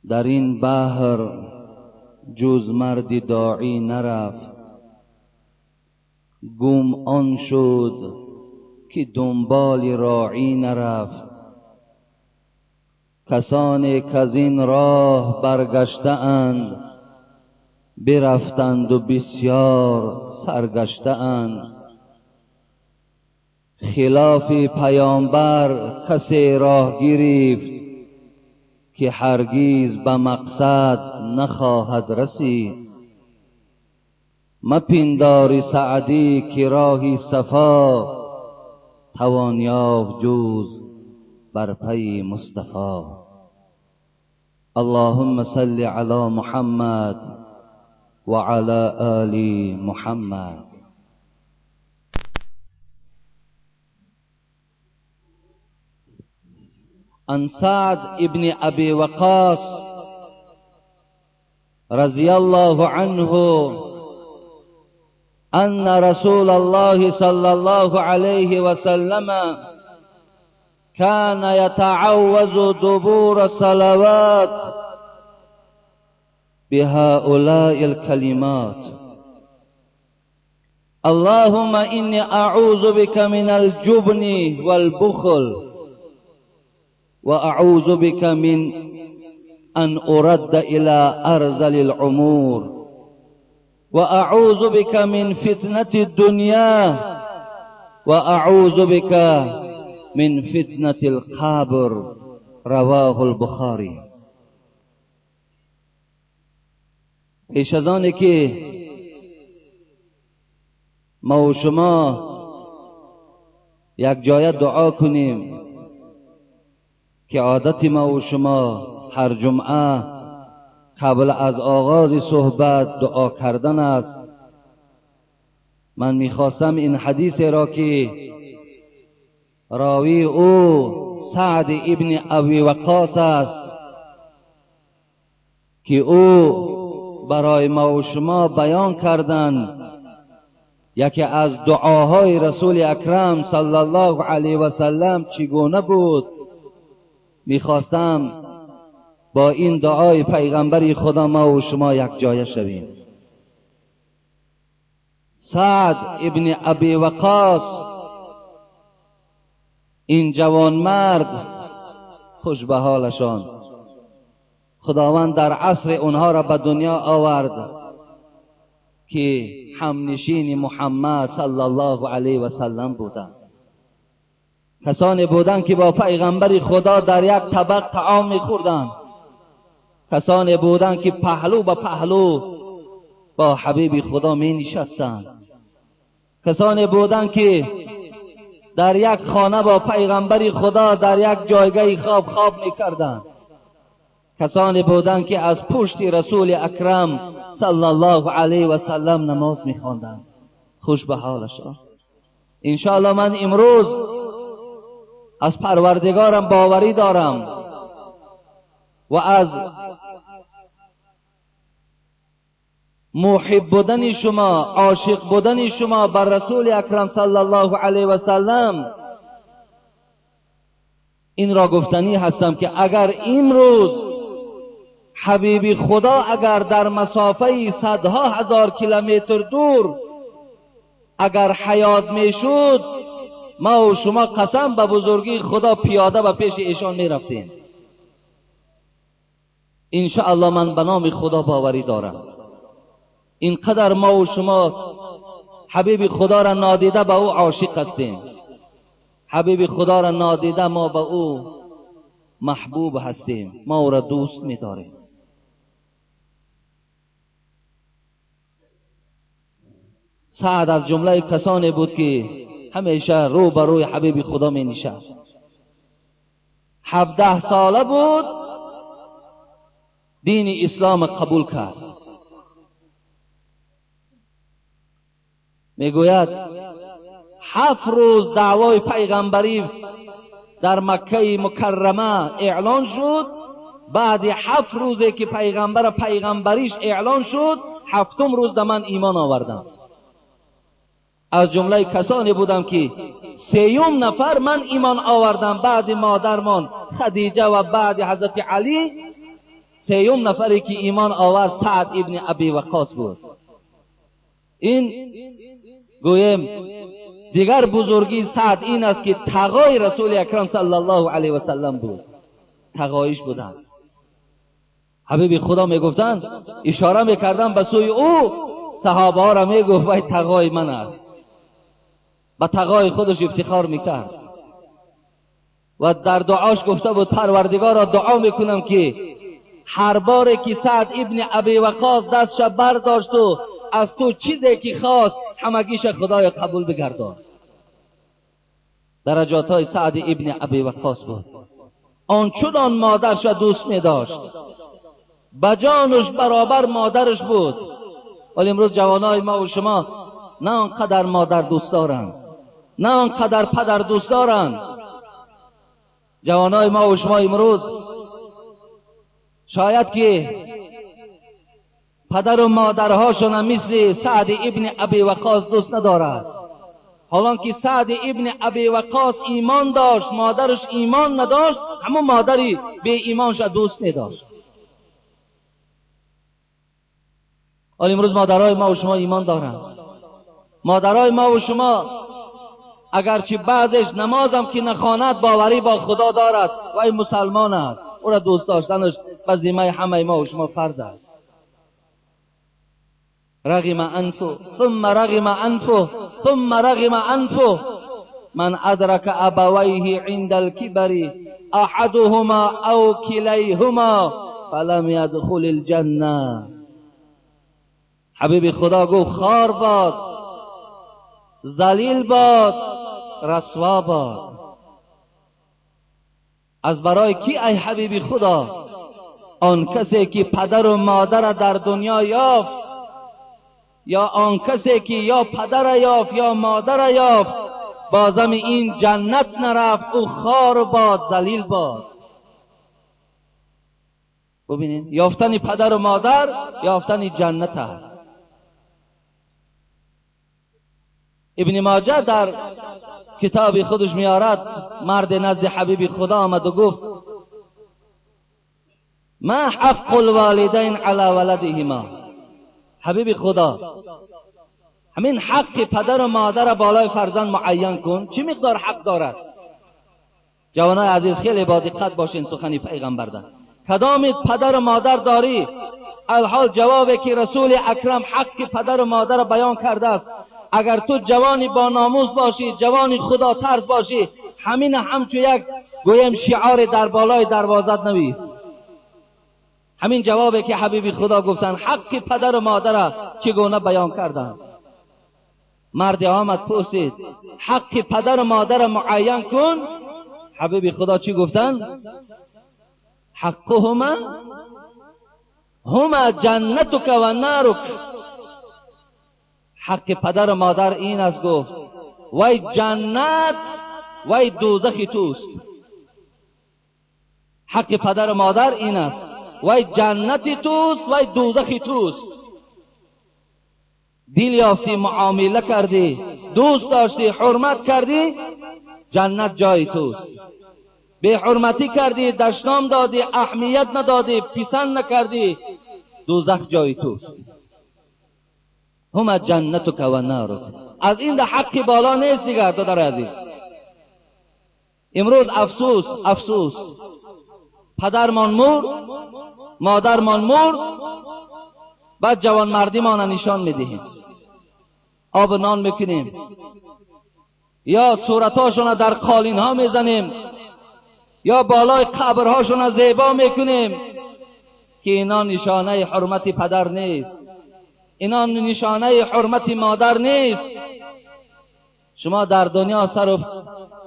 در این بحر جز مردی داعی نرفت، گم آن شد که دنبال راعی نرفت. کسانی که از این راه برگشته اند، برفتند و بسیار سرگشته اند. خلاف پیامبر کسی راه گرفت، که هرگز به مقصد نخواهد رسید. مپندار سعدی که راهی صفا، توان یافت جز بر پی مصطفی. اللهم صل علی محمد و علی آل محمد. عن سعد ابن ابي وقاص رضي الله عنه ان رسول الله صلى الله عليه وسلم كان يتعوذ دبور الصلوات بهؤلاء الكلمات: اللهم إني أعوذ بك من الجبن والبخل، وأعوذ بك من أن أرد إلى أرذل الأمور، وأعوذ بك من فتنة الدنيا، وأعوذ بك من فتنة القبر. رواه البخاری. پیش از آنه که ما و شما یک جای دعا کنیم که عادت ما و شما هر جمعه قبل از آغاز صحبت دعا کردن است، من میخواستم این حدیث را که راوی او سعد ابن ابی وقاص است که او برای ما و شما بیان کردند، یکی از دعاهای رسول اکرم صلی الله علیه و سلم چگونه بود، میخواستم با این دعای پیغمبر خدا ما و شما یک جایه شویم. سعد ابن ابی وقاص، این جوان مرد، خوش به حالشان، خداوند در عصر اونها را به دنیا آورد که همنشین محمد صلی الله علیه و سلم بودند. کسانی بودند که با پیغمبر خدا در یک طبق طعام می‌خوردند. کسانی بودند که پهلو به پهلو با حبیب خدا می‌نشستند. کسانی بودند که در یک خانه با پیغمبر خدا در یک جایگاه خواب می‌کردند. کسانی بودند که از پشت رسول اکرم صلی الله علیه و سلم نماز می‌خواندند. خوش به حالشان. انشاءالله من امروز از پروردگارم باوری دارم و از محب بودن شما، عاشق بودن شما بر رسول اکرم صلی الله علیه و سلم این را گفتنی هستم که اگر امروز حبیب خدا اگر در مسافه صدها هزار کیلومتر دور اگر حیات میشد، ما و شما قسم به بزرگی خدا پیاده به پیش ایشان میرفتیم. انشاءالله من به نام خدا باوری دارم. اینقدر ما و شما حبیب خدا را نادیده به او عاشق هستیم. حبیب خدا را نادیده ما به او محبوب هستیم. ما او را دوست می‌داریم. سعد از جمله کسانی بود که همیشه رو به روی حبیب خدا می نشست. 17 ساله بود دین اسلام قبول کرد. میگوید 7 روز دعوای پیغمبری در مکه مکرمه اعلان شد. بعد 7 روزی که پیغمبریش اعلان شد، 7م روز در من ایمان آوردم. از جمله کسانی بودم که 3 نفر من ایمان آوردم بعد مادرمان خدیجه و بعد حضرت علی. سیوم نفری که ایمان آورد سعد ابن ابی وقاص بود. این گویم دیگر بزرگی سعد این است که تقای رسول اکرم صلی الله علیه و سلم بود، تقایش بودند. حبیب خدا میگفتند، اشاره میکردن به سوی او، صحابه ها را میگفت وای تقای من است، به تقای خودش افتخار میکرد و در دعاش گفته بود پروردگارا دعا میکنم که هر باره که سعد ابن ابی وقاص دستش برداشت و از تو چیزی که خواست همگیش خدای قبول بگردان. درجات های سعد ابن ابی وقاص بود. آنچنان مادرش دوست می داشت، بجانش برابر مادرش بود. ولی امروز جوانای ما و شما نه آنقدر مادر دوست دارند، نه آنقدر پدر دوست دارند. جوانای ما و شما امروز شاید که پدر و مادرهاشون مثل سعد ابن ابی وقاص دوست ندارد، حالان که سعد ابن ابی وقاص ایمان داشت، مادرش ایمان نداشت، همون مادری به ایمانش دوست نداشت. ولی امروز مادرای ما و شما ایمان دارند. مادرای ما و شما اگرچه بعضش نمازم که نخواند باوری با خدا دارد و این مسلمان است، او را دوست داشتنش به ذمه همه ما و شما فرض است. رغم انفه ثم رغم انفه ثم رغم انفه من ادرک ابویه عند الكبر احدهما او کلیهما فلم يدخل الجنه. حبیب خدا گفت خار باد، ذلیل باد، رسوا باد. از برای کی ای حبیب خدا؟ آن کسی که پدر و مادر در دنیا یافت، یا آن کسی که یا پدر یافت یا مادر یافت بازم این جنت نرفت، او خار باد، ذلیل باد. ببینید یافتن پدر و مادر یافتن جنت است. ابن ماجه در کتاب خودش میارد مرد نزد حبیب خدا آمد و گفت ما حق الوالدین علی ولدهما. حبیب خدا همین حق پدر و مادر بالای فرزند معین کن، چه مقدار حق دارد؟ جوانای عزیز خیلی با دقت باشین سخن پیغمبر ده. کدام پدر و مادر داری؟ الحال جوابی که رسول اکرم حق پدر و مادر بیان کرده است. اگر تو جوانی با ناموس باشی، جوانی خدا ترس باشی، همین همچو یک گویم شعار در بالای دروازت نویس. همین جوابی که حبیب خدا گفتن حق پدر و مادر چگونه بیان کردن. مرد آمد پرسید حق پدر و مادر معین کن. حبیب خدا چی گفتن؟ حقهما هما جنتک و نارک. حق پدر و مادر این است گفت وای جنت وای دوزخ توست. حق پدر و مادر این است وای جنت توست وای دوزخ توست. دل یافتی، معامله کردی، دوست داشتی، حرمت کردی، جنت جای توست. به حرمتی کردی، دشنام دادی، اهمیت ندادی، پسند نکردی، دوزخ جای توست. هما جنتک و نارک. از این ده حق بالا نیست دیگر دادر عزیز. امروز افسوس افسوس، پدرمان مرد، مادرمان مرد، بعد جوان مردی ما نشان میدهیم، آب نان میکنیم یا صورتاشون در قالین ها میزنیم یا بالای قبرهاشون زیبا میکنیم که اینا نشانه حرمت پدر نیست، اینا نشانه حرمت مادر نیست. شما در دنیا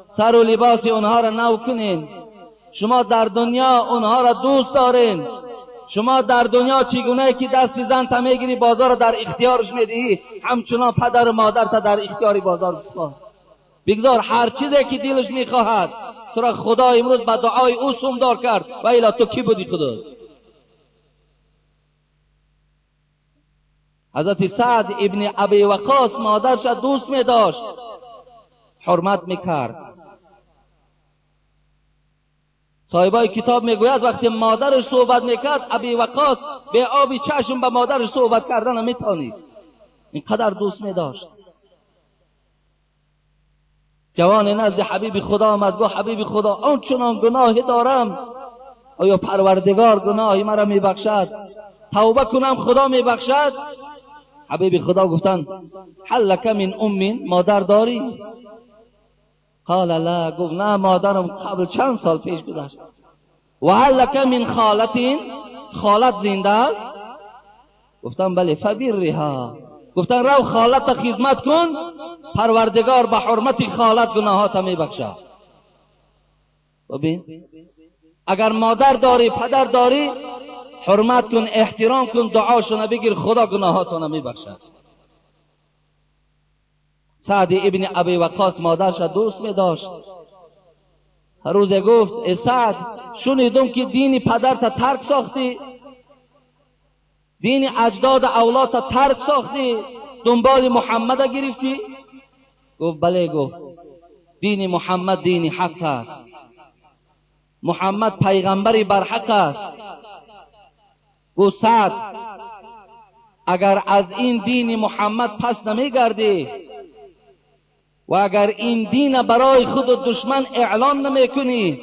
سر و لباس اونها را نو کنین، شما در دنیا اونها را دوست دارین، شما در دنیا چگونه که دست زن تا میگیری بازار در اختیارش میدهی، همچنان پدر و مادر تا در اختیار بازار بسپار. بگذار هر چیزی که دلش میخواهد. تو را خدا امروز به دعای او سومدار کرد و الا تو کی بودی خدا؟ حضرت سعد ابن ابی وقاص مادرش دوست می داشت، حرمت میکرد. صاحبای کتاب میگوید وقتی مادرش صحبت میکرد ابی وقاص به آبی چشم به مادرش صحبت کردن نمیتونید، اینقدر دوست میداشت. جوان نزد حبیب خدا آمد، گفت حبیب خدا آنچنان گناهی دارم، آیا پروردگار گناهی مرا میبخشد؟ توبه کنم خدا میبخشد؟ حبیب خدا گفتن هل لک من ام، مادر داری؟ قال لا، گفت نه مادرم قبل چند سال پیش گذشت. و هل لک من خالت، خالت زنده است؟ گفتن بله. فبرها، گفتن رو خالت خدمت کن، پروردگار به حرمت خالت گناهات میبخشد. ببین اگر مادر داری پدر داری حرمت کن، احترام کن، دعاشون بگیر، خدا گناهاتون میبخشد. سعد ابن ابی وقاص مادرش دوست می‌داشت. هر روز گفت ای سعد شنیدم که دین پدرت ترک ساختی، دین اجداد اولادت ترک ساختی، دنبال محمد گرفتی؟ گفت بله. گفت دین محمد دین حق است، محمد پیغمبری بر حق است. گفت سعد اگر از این دین محمد پس نمیگردی و اگر این دین برای خود دشمن اعلان نمیکنی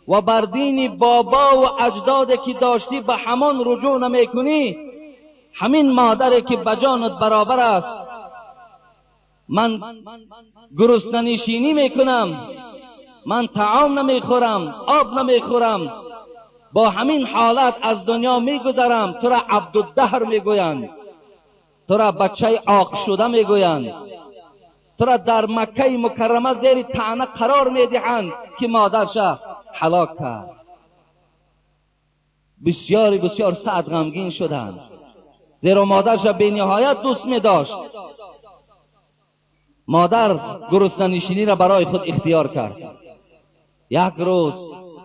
و بر دین بابا و اجدادی که داشتی به همان رجوع نمیکنی، همین مادری که بجانت برابر است من گرسنه‌نشینی میکنم، من طعام نمیخورم، آب نمیخورم، با همین حالت از دنیا میگذرم، تو را عبدالدهر میگویند، تو را بچه عاق شده میگویند، تو را در مکه مکرمه زیر طعنه قرار میدهند که مادرش هلاک کرد. بسیار بسیار سعد غمگین شدند، زیرا مادرش به نهایت دوست می‌داشت. مادر گرسنه‌نشینی را برای خود اختیار کرد. یک روز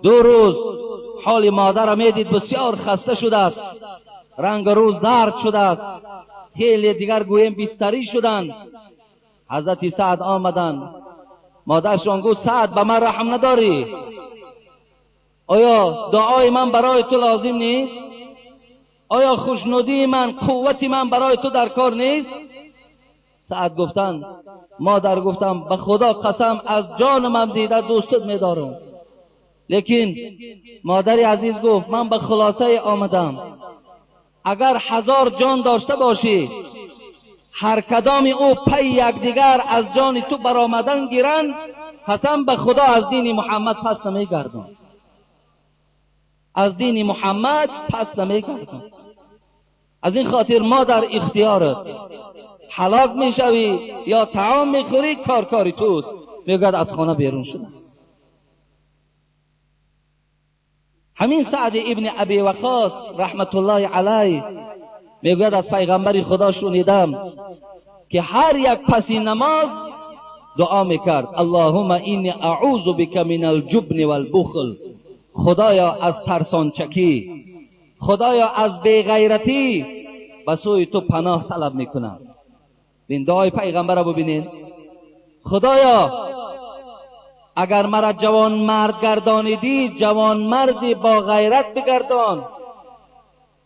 دو روز حال مادر را میدید بسیار خسته شده است، رنگ روز زرد شده است، خیلی دیگر گویم بستری شدند. حضرت سعد آمدند، مادرشان گفت سعد به من رحم نداری؟ آیا دعای من برای تو لازم نیست؟ آیا خوشنودی من، قوت من برای تو در کار نیست؟ سعد گفتند مادر، گفتم به خدا قسم از جان من دیده دوستت می‌دارم. لیکن مادر عزیز گفت من به خلاصه آمدم، اگر 1000 جان داشته باشی هر کدام او پی یکدیگر از جان تو برآمدن گیرند، قسم به خدا از دین محمد پس نمیگردم، از دین محمد پس نمیگردم. از این خاطر مادر اختیارت، هلاک میشوی یا طعام میخوری کاری توست. میگوید از خانه بیرون شدم. همین سعد ابن ابی وقاص رحمت الله علیه میگوید از پیغمبر خدا شنیدم که هر یک پس نماز دعا میکرد اللهم اینی اعوذ بک من الجبن والبخل، خدایا از ترسانچکی، خدایا از بیغیرتی به سوی تو پناه طلب میکنم. این دعای پیغمبر رو ببینید. خدایا اگر مرا جوان مرد گردانیدی، جوان مردی با غیرت بگردان.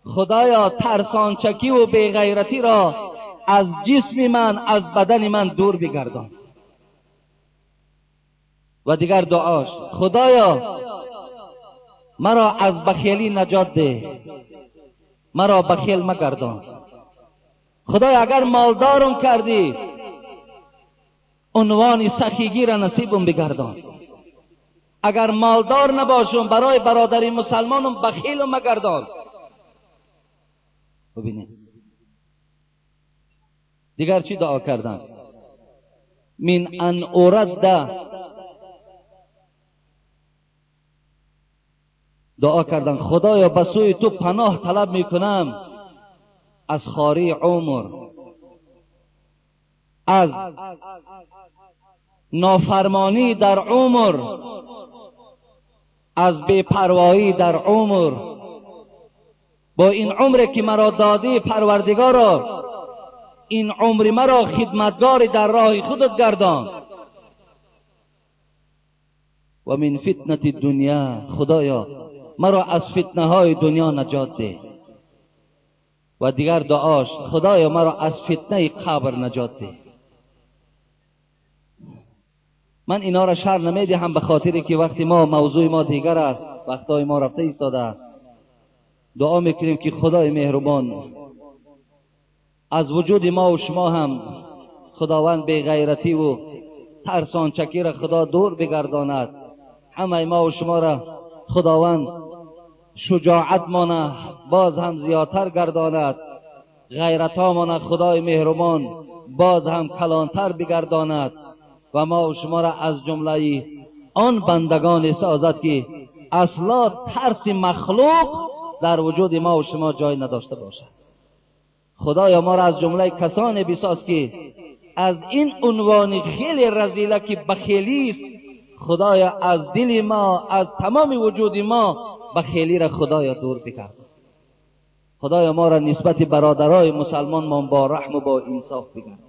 خدایا ترسانچکی و بیغیرتی را از جسم من، از بدن من دور بگردان. و دیگر دعاش خدایا مرا از بخیلی نجات ده، مرا بخیل مگردان. خدایا اگر مالدارم کردی عنوان سخیگی را نصیبم بگردان، اگر مالدار نباشم برای برادری مسلمانم بخیلم مگردان. ببینید دیگر چی دعا کردن؟ من ان اورد، دعا کردن خدایا به سوی تو پناه طلب میکنم از خواری عمر، از نافرمانی در عمر، از بی‌پروایی در عمر. با این عمری که مرا دادی پروردگارا، این عمر مرا خدمتگار در راه خودت گردان. و من فتنه الدنیا، خدایا مرا از فتنه های دنیا نجات ده. و دیگر دعاش خدایا مرا از فتنه قبر نجات ده. من اینا را شرح نمیدهم به خاطری که وقتی ما موضوع ما دیگر است، وقتای ما رفته ایستاده است. دعا میکنیم که خدای مهربان از وجود ما و شما هم خداوند بی غیرتی و ترسانچکی را خدا دور بگرداند. همه ما و شما را خداوند شجاعت مانه باز هم زیادتر گرداند، غیرت ها مانه خدای مهربان باز هم کلانتر بگرداند و ما و شما را از جمله آن بندگان سازد که اصلا ترس مخلوق در وجود ما و شما جای نداشته باشد. خدایا ما را از جمله کسانی بساز که از این عنوان خیلی رذیله که بخیلی است، خدایا از دل ما، از تمام وجود ما بخیلی را خدایا دور بگرد. خدایا ما را نسبت برادرای مسلمان ما با رحم و با انصاف بگرد.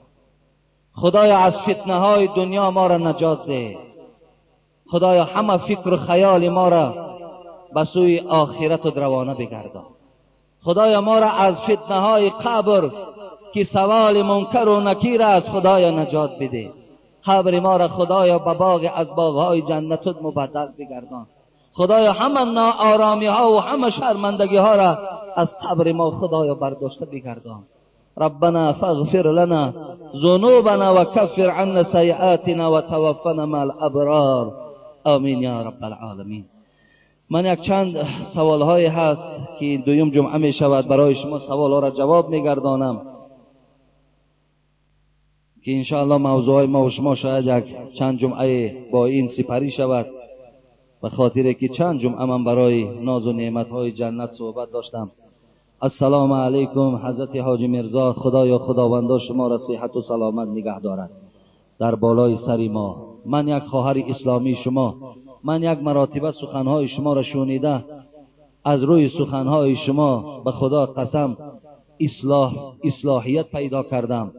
خدایا از فتنه های دنیا ما را نجات ده. خدایا همه فکر و خیال ما را به سوی آخرت و روانه بگردان. خدایا ما را از فتنه های قبر که سوال منکر و نکیر است خدایا نجات بده. قبر ما را خدایا به باغ از باغهای جنتت مبدل بگردان. خدایا همه ناآرامی ها و همه شرمندگی ها را از قبر ما خدایا برداشته بگردان. ربنا فاغفر لنا ذنوبنا وكفر عنا سیئاتنا وتوفنا مع الابرار. آمین یا رب العالمین. من یک چند سوال های هست که دویم جمعه می شود برای شما سوال ها را جواب می گردانم که انشاءالله موضوع ما و شما شاید یک چند جمعه با این سپری شود، به خاطر که چند جمعه من برای ناز و نعمت های جنت صحبت داشتم. السلام علیکم حضرت حاجی مرزا، خدایا خداوندا شما را صحت و سلامت نگه دارد در بالای سر ما. من یک خواهر اسلامی شما، من یک مراتبه سخنهای شما را شنیده از روی سخنهای شما به خدا قسم اصلاحیت پیدا کردم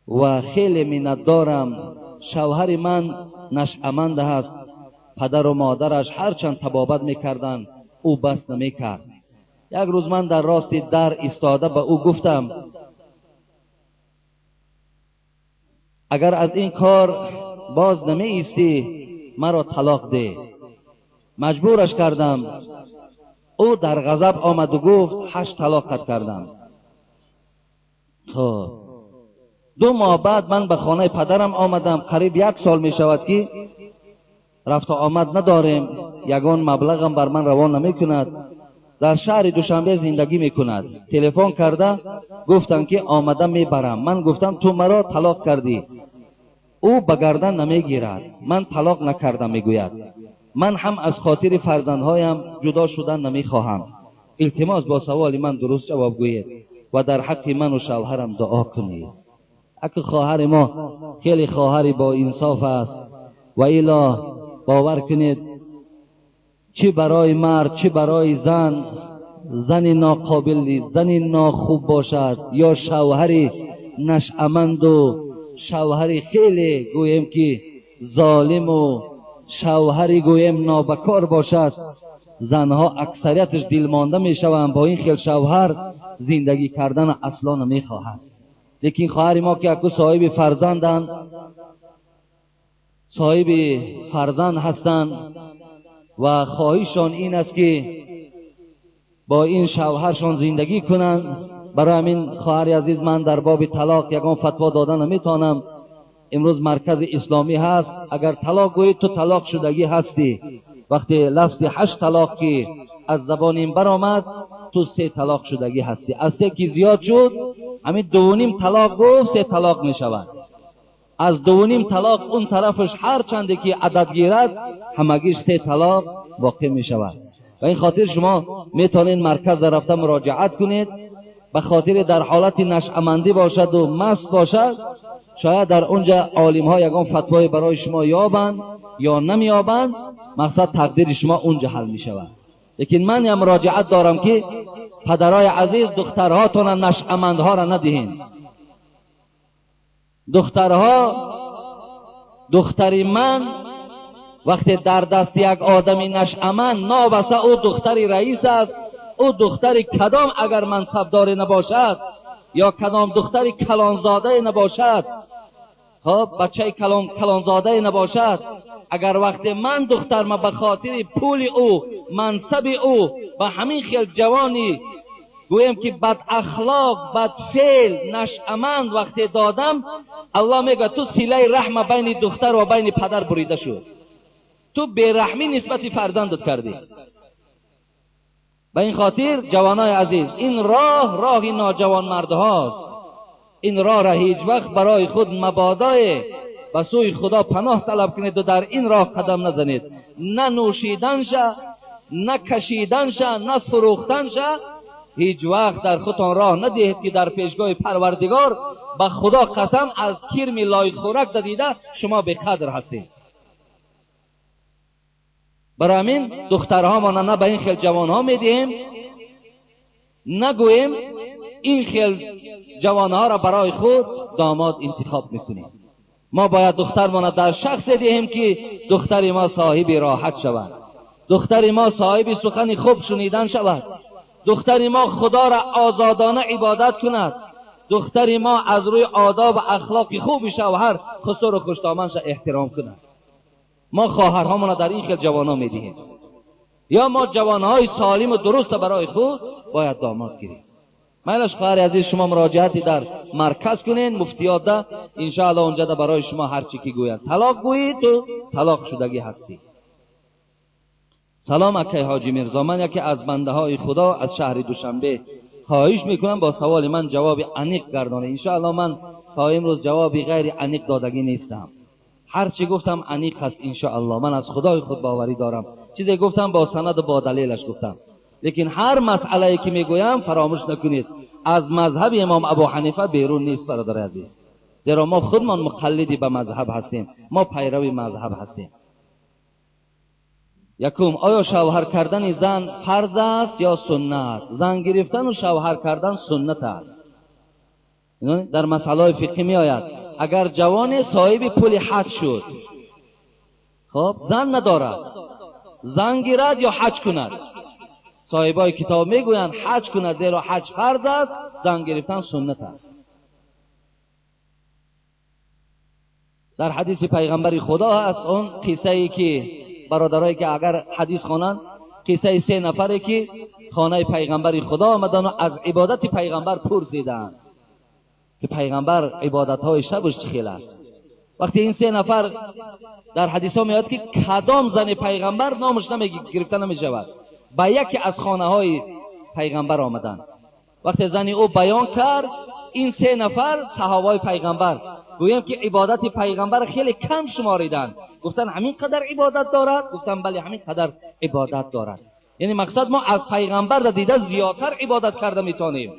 و خیلی منت دارم. شوهر من نشأمند است، پدر و مادرش هرچند طبابت میکردند او بس نمیکرد. یک روز من در راست در ایستاده به او گفتم اگر از این کار باز نمی ایستی مرا طلاق ده. مجبورش کردم. او در غضب آمد و گفت 8 طلاقت کردم. خب 2 ماه بعد من به خانه پدرم آمدم. قریب 1 سال می شود که رفت و آمد نداریم. یگان مبلغم بر من روان نمی کند. در شهر دوشنبه زندگی می کند. تلفن کرده گفتم که آمدم می برم. من گفتم تو مرا طلاق کردی. او به گردن نمی گیرد. من طلاق نکردم میگوید. من هم از خاطر فرزندهایم جدا شدن نمی خواهم. التماس با سوال من درست جواب گویید و در حق من و شوهرم دعا کنید. اگه خواهر ما خیلی خواهری با انصاف است و الا باور کنید چه برای مرد چه برای زن ناقابل، زن ناخوب باشد یا شوهری نشأمند و شوهری خیلی گویم که ظالم و شوهری گویم نابکار باشد، زنها اکثریتش دلمانده می شوند با این خیل شوهر زندگی کردن اصلا نمی خواهد. لیکن خواهر ما که اکو صاحب فرزندند، صاحب فرزند هستند و خواهیشان این است که با این شوهرشان زندگی کنند. برای همین خواهر عزیز من در باب طلاق یگان فتوا دادن نمیتونم. امروز مرکز اسلامی هست، اگر طلاق گویید تو طلاق شدگی هستی. وقتی لفظ 8 طلاق که از زبان این برآمد تو 3 طلاق شدگی هستی. از 3 که زیاد شد همین 2.5 طلاق گفت 3 طلاق می شود. از 2.5 طلاق اون طرفش هر چنده که عدد گیرد همگیش 3 طلاق واقع می شود. و این خاطر شما میتونید مرکز رفته مراجعت کنید. به خاطر در حالت نشأمندی باشد و مست باشد، شاید در اونجا عالم ها یگان فتوای برای شما یابند یا نمیابند، مقصد تقدیر شما اونجا حل می شود. لیکن من یا مراجعت دارم که پدرای عزیز دخترهاتون نشأمندها را ندهین. دخترها، دختری من وقتی در دست یک آدمی نشأمند نابسته او دختری رئیس است، او دختری کدام اگر منصبداری نباشد یا کدام دختری کلانزاده نباشد، خب بچه کلانزاده نباشد، اگر وقتی من دخترم به خاطر پول او، منصب او، به همین خیل جوانی گویم که بد اخلاق، بد فعل، نشأمند وقتی دادم، الله میگه تو صله رحم بین دختر و بین پدر بریده شد، تو بیرحمی نسبت فرزندت کردی. به این خاطر جوانای عزیز، این راه ناجوان مردهاست. این راه را هیچ وقت برای خود مبادای به سوی خدا پناه طلب کنید و در این راه قدم نزنید. نه نوشیدنشه، نه کشیدنشه، نه فروختنشه. هیچ وقت در خودتان راه ندهید که در پیشگاه پروردگار به خدا قسم از کرم لای خورک دیده شما به قدر هستید. برای همین دخترها ما نه به این خیل جوانها میدیم، نگویم این خیل جوانها را برای خود داماد انتخاب میکنیم. ما باید دخترمان در شخص دهیم که دختر ما صاحب راحت شود، دختر ما صاحب سخن خوب شنیدن شود، دختر ما خدا را آزادانه عبادت کند، دختر ما از روی آداب و اخلاق خوب شوهر قصور و خوشتامنش احترام کند. ما خواهرهامون در این خیل جوانا میدهیم، یا ما جوانهای سالم و درست برای خود باید داماد گیریم. میلش خواهر عزیز شما مراجعتی در مرکز کنین، مفتیات ده انشاءالله اونجا ده برای شما هر چی که گوید طلاق گویید تو طلاق شدگی هستی. سلام اکی حاجی میرزا، من یکی از بنده های خدا از شهر دوشنبه خواهش میکنم با سوال من جواب انیق گردانه. انشاءالله من تا امروز جوابی غیر انیق دادگی نیستم، هر چی گفتم انیق است. انشاءالله من از خدای خود باوری دارم، چیزی گفتم با سند و با دلیلش گفتم. لیکن هر مسئله که میگویم فراموش نکنید از مذهب امام ابو حنیفه بیرون نیست برادر عزیز، زیرا ما خودمان مقلدی به مذهب هستیم، ما پیروی مذهب هستیم. یکم، آیا شوهر کردن زن فرض است یا سنت؟ زن گرفتن و شوهر کردن سنت است. در مسائل فقهی می آید اگر جوان صاحب پول حج شد، خب زن ندارد، زن گیرد یا حج کند، صاحبای کتاب میگویند حج کند، زیرا حج فرض است، زن گرفتن سنت است. در حدیث پیغمبر خدا هست، اون قصه ای که برادرایی که اگر حدیث خوانند، قصه 3 نفری که خانه پیغمبر خدا آمدن و از عبادت پیغمبر پرسیدند که پیغمبر عبادت های شبش چخیل است. وقتی این 3 نفر در حدیث ها میاد که کدام زن پیغمبر نامش گرفته نمی شود، با یکی از خانه های پیغمبر آمدن. وقتی زن او بیان کرد، این 3 نفر صحابه پیغمبر گویم که عبادت پیغمبر خیلی کم شماریدن. گفتن همین قدر عبادت دارد؟ گفتن بله همین قدر عبادت دارد. یعنی مقصد ما از پیغمبر را دیده زیادتر عبادت کرده میتونیم.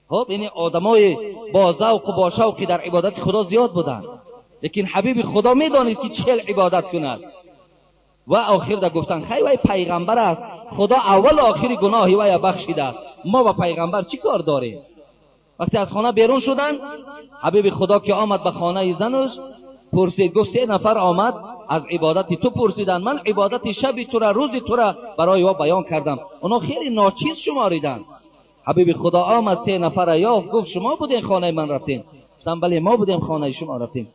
خب یعنی آدمای با ذوق و با شوقی در عبادت خدا زیاد بودند، لیکن حبیب خدا میدانید که چه عبادت کند. و آخر دا گفتن خیلی وای پیغمبر است، خدا اول و آخری گناهی وای بخشیده، ما با پیغمبر چی کار داریم؟ وقتی از خانه بیرون شدن، حبیب خدا که آمد به خانه زنش پرسید، گفت 3 نفر آمد از عبادت تو پرسیدن، من عبادت شب تو را، روز تو را برای او بیان کردم، اونا خیلی ناچیز شماریدن. حبیب خدا آمد 3 نفر یافت، گفت شما بودین خانه من رفتین؟ گفتم بله ما بودیم خانه شما رفتیم.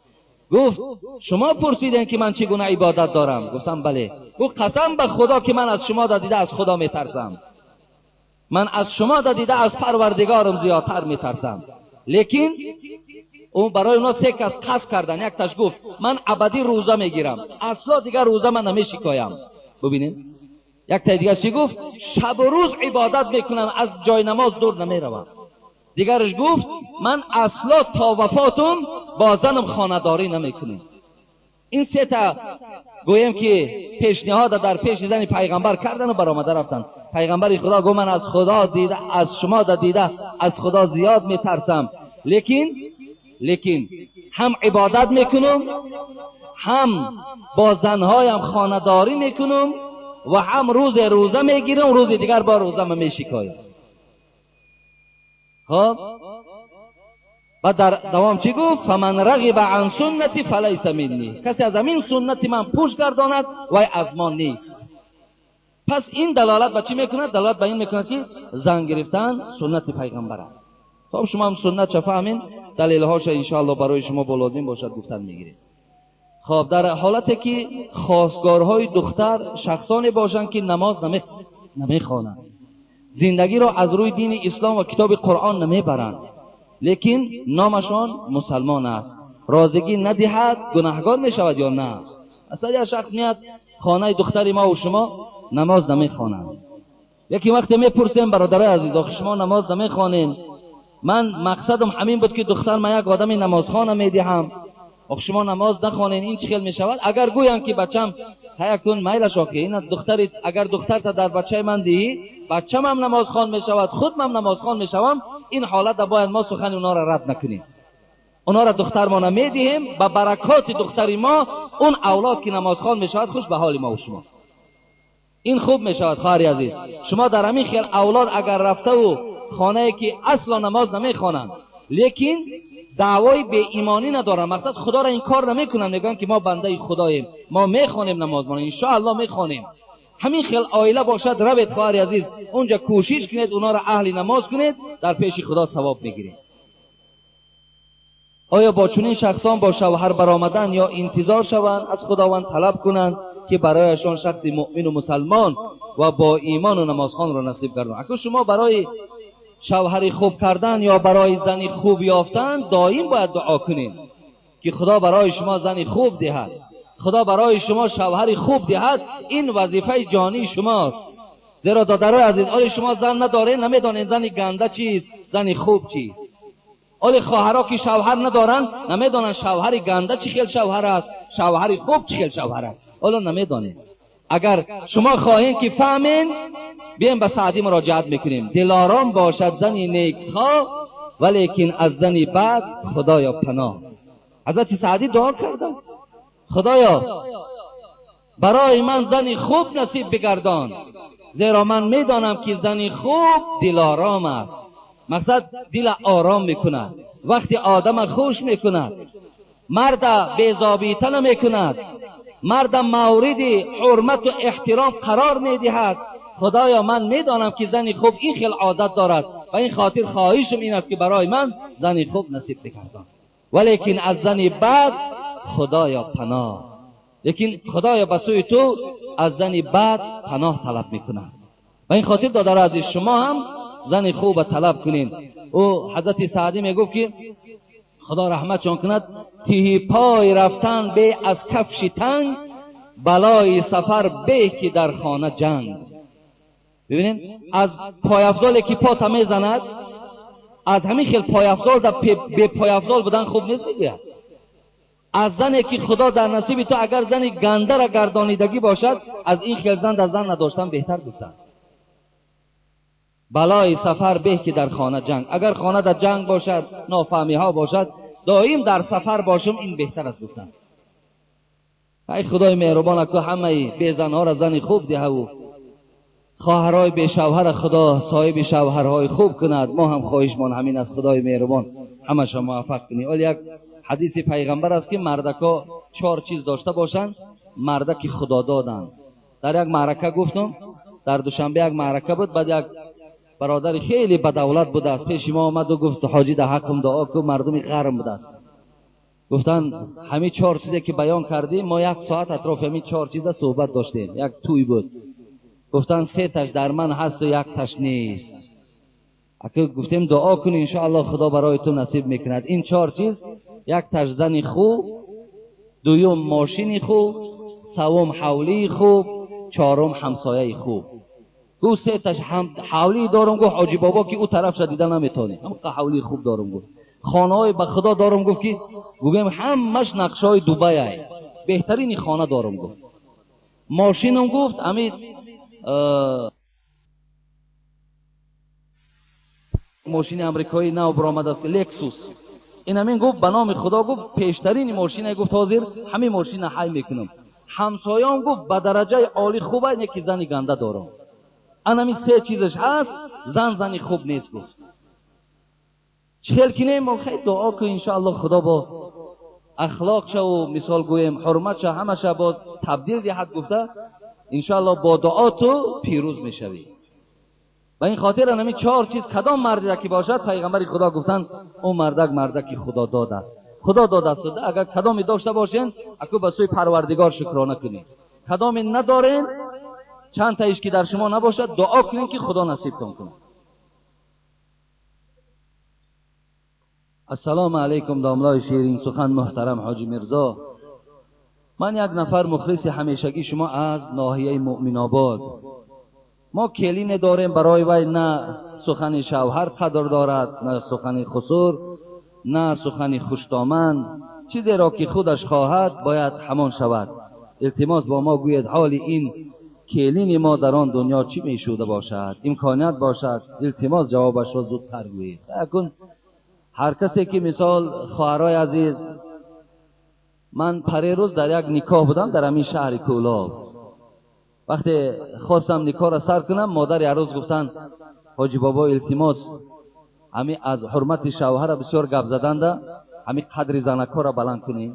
گفت شما پرسیدین که من چگونه عبادت دارم؟ گفتم بله. گفت قسم به خدا که من از شما دیده از خدا میترسم، من از شما دیده از پروردگارم زیادتر میترسم. لیکن اون برای اونا 3 کس قصد کردن. یک تاش گفت من ابدی روزه میگیرم، اصلا دیگر روزه من نمیشکایم. ببینین یک تا دیگه چی گفت؟ شب و روز عبادت میکنم، از جای نماز دور نمیروم. دیگرش گفت من اصلا تا وفاتم با زنم خانه‌داری نمیکنم. این 3 تا گویم که پیشنهاد در پیش زن پیغمبر کردن و برآمده رفتن. پیغمبر خدا گفت من از خدا دیده، از شما دیده از خدا زیاد میترسم، لیکن هم عبادت میکنم، هم با زنهایم خانه‌داری میکنم و هم روزه میگیرم، روز دیگر با روزه میشکایم. خب و در دوام چی گفت؟ فمن رغب عن سنتی فلیس منی، کسی از همین سنت من پوش گرداند وای از ما نیست. پس این دلالت به چی میکند؟ دلالت به این میکند که زن گرفتن سنت پیغمبر است. خب شما هم سنت چه فهمین؟ دلیل هاش ان شاء الله برای شما بلازم باشد گفتن میگیرید. خب در حالتی که خواستگارهای دختر شخصانی باشند که نماز نمیخوانند، زندگی را از روی دین اسلام و کتاب قرآن نمیبرند، لیکن نامشان مسلمان است، رازگی ندهد گناهگار میشود یا نه؟ اصلا یک شخص میاد خانه دختری ما و شما نماز نمیخوانند. یکی وقتی میپرسیم برادرای عزیز آخه شما نماز نمیخوانین؟ من مقصدم همین بود که دختر ما یک آدم نمازخوانه میدهم، آخه شما نماز نخوانین این چه خیل میشود؟ اگر گویند که بچم هیکون میلش آخه این دختری، اگر دختر تا در بچه من دهی بچم هم نمازخوان میشود خودم هم نمازخوان میشوم، این حالت باید ما سخن اونا را رد نکنیم. اونا را دختر ما نمیدهیم، با برکات دختری ما اون اولاد که نمازخوان میشود خوش به حال ما و شما. این خوب میشود خواهر عزیز. شما در همین خیال اولاد اگر رفته و خانه که اصلا نماز نمیخوانند لیکن دعوای به ایمانی ندارن، مقصد خدا را این کار نمیکنن، میگن که ما بنده خداییم، ما میخوانیم نماز، ما ان شاء الله میخوانیم. همین خیال عائله باشد روید خواهر عزیز اونجا کوشش کنید اونا را اهل نماز کنید، در پیش خدا ثواب میگیرید. آیا با چنین شخصان با شوهر برآمدن یا انتظار شوند از خداوند طلب کنند که برایشان شخص مؤمن و مسلمان و با ایمان و نمازخوان را نصیب گرداند؟ اگر شما برای شوهر خوب کردن یا برای زنی خوب یافتن دائم باید دعا کنید که خدا برای شما زنی خوب دهد، خدا برای شما شوهر خوب دهد. این وظیفه جانی شماست. زیرا دادرای عزیز آیا شما زن نداره نمیدانید زنی گنده چیست زنی خوب چیست؟ آیا خواهرها که شوهر ندارن نمیدانند شوهر گنده چه خیل شوهر است، شوهر خوب چه خیل شوهر است؟ آیا نمیدانید؟ اگر شما خواهید که فهمین بیایم به سعدی مراجعت میکنیم. دلارام باشد زنی نیکخواه ولیکن از زنی بد خدایا پناه. حضرت سعدی دعا کردن خدایا برای من زنی خوب نصیب بگردان، زیرا من میدانم که زنی خوب دلارام است. مقصد دل آرام میکند، وقتی آدم خوش میکند، مرد بی‌ضابطه نمیکند، مرد مورد حرمت و احترام قرار میدهد. خدایا من میدانم که زنی خوب این خیل عادت دارد و این خاطر خواهشم این است که برای من زنی خوب نصیب بگردان، ولیکن از زنی بد خدایا پناه. لیکن خدایا به سوی تو از زنی بد پناه طلب میکنند و این خاطر دادر از شما هم زن خوب طلب کنین. او حضرت سعدی میگفت که خدا رحمتشان کند تیه پای رفتن به از کفش تنگ، بلای سفر به که در خانه جنگ. ببینید از پای افضالی که پا تمیز زند، از همین خیل پای افضال در به پای افضال بودن خوب نیست میگوید. از زنی که خدا در نصیب تو اگر زن گنده را گردانیدگی باشد از این خیل زن در زن نداشتن بهتر گفتن. بلای سفر به که در خانه جنگ، اگر خانه در جنگ باشد نافهمی ها باشد دائم در سفر باشم این بهتر است گفتن. ای خدای مهربان که همه بی زن ها را زن خوب ده و خواهرای بی شوهر خدا صاحب شوهرهای خوب کند. ما هم خواهشمان همین از خدای مهربان همه شما موفق کنی. ولی یک حدیث پیغمبر است که مردکا 4 چیز داشته باشند مردک خدا دادند. در یک معرکه گفتم در دوشنبه یک معرکه بود، بعد یک برادر خیلی بدولت بود است پیش ما آمد و گفت حاجی در حقم دعا کن، مردمی غرم بود است. گفتن همین 4 چیزی که بیان کردیم ما 1 ساعت اطراف همین 4 چیز صحبت داشتیم. یک توی بود، گفتن 3 تاش در من هست و 1 تاش نیست. اگه گفتیم دعا کنی ان شاء الله خدا برای تو نصیب میکند. این 4 چیز 1 تاش زنی خوب، 2 ماشینی خوب، 3 حولی خوب، 4 همسایه خوب. گو 3 تاش حولی دارم، گفت حاجی بابا که او طرف شد دیدن نمیتونی، اما حولی خوب دارم. گفت خانه های به خدا دارم، گفت که گویم همش نقشه های دبی های بهترین خانه دارم. گفت ماشینم گفت امید ماشین امریکایی نو برآمده است که لکسوس، این همین گفت به نام خدا گفت پیشترین ماشین. گفت حاضر همین ماشین حی میکنم. همسایه‌ام گفت به درجه عالی خوبه، یکی زن گنده دارم. انا همین 3 چیزش هست، زنی خوب نیست. گفت چهل کنیم ما خیلی دعا که انشاءالله خدا با اخلاق شو و مثال گویم حرمت شو همه شو باز تبدیل دهد گفته انشاءالله با دعا تو پیروز میشوی. و این خاطر نمی چهار چیز کدام مردی که باشد پیغمبر خدا گفتن اون مردک خدا داده خدا داده. اگر کدامی داشته باشین اکو به سوی پروردگار شکرانه کنید، کدامی ندارین چند تایش که در شما نباشد دعا کنین که خدا نصیبتون کنه. السلام علیکم داملای شیرین سخن محترم حاجی میرزا. من یک نفر مخلص همیشگی شما از ناحیه مؤمن آباد. ما کلی نداریم برای وی، نه سخن شوهر قدر دارد، نه سخن خسور، نه سخن خوشتامن. چیزی را که خودش خواهد باید همان شود. التماس با ما گوید حال این کلین ما در آن دنیا چی می شده باشد، امکانیت باشد التماس جوابش را زودتر گوید. اکن هر کسی که مثال خواهرای عزیز، من پریروز در یک نکاح بودم در همین شهر کولاب. وقتی خواستم نکاح را سر کنم مادر عروس گفتن حاجی بابا التماس همین از حرمت شوهر بسیار گپ زدند، همین قدر زنکا را بلند کنین.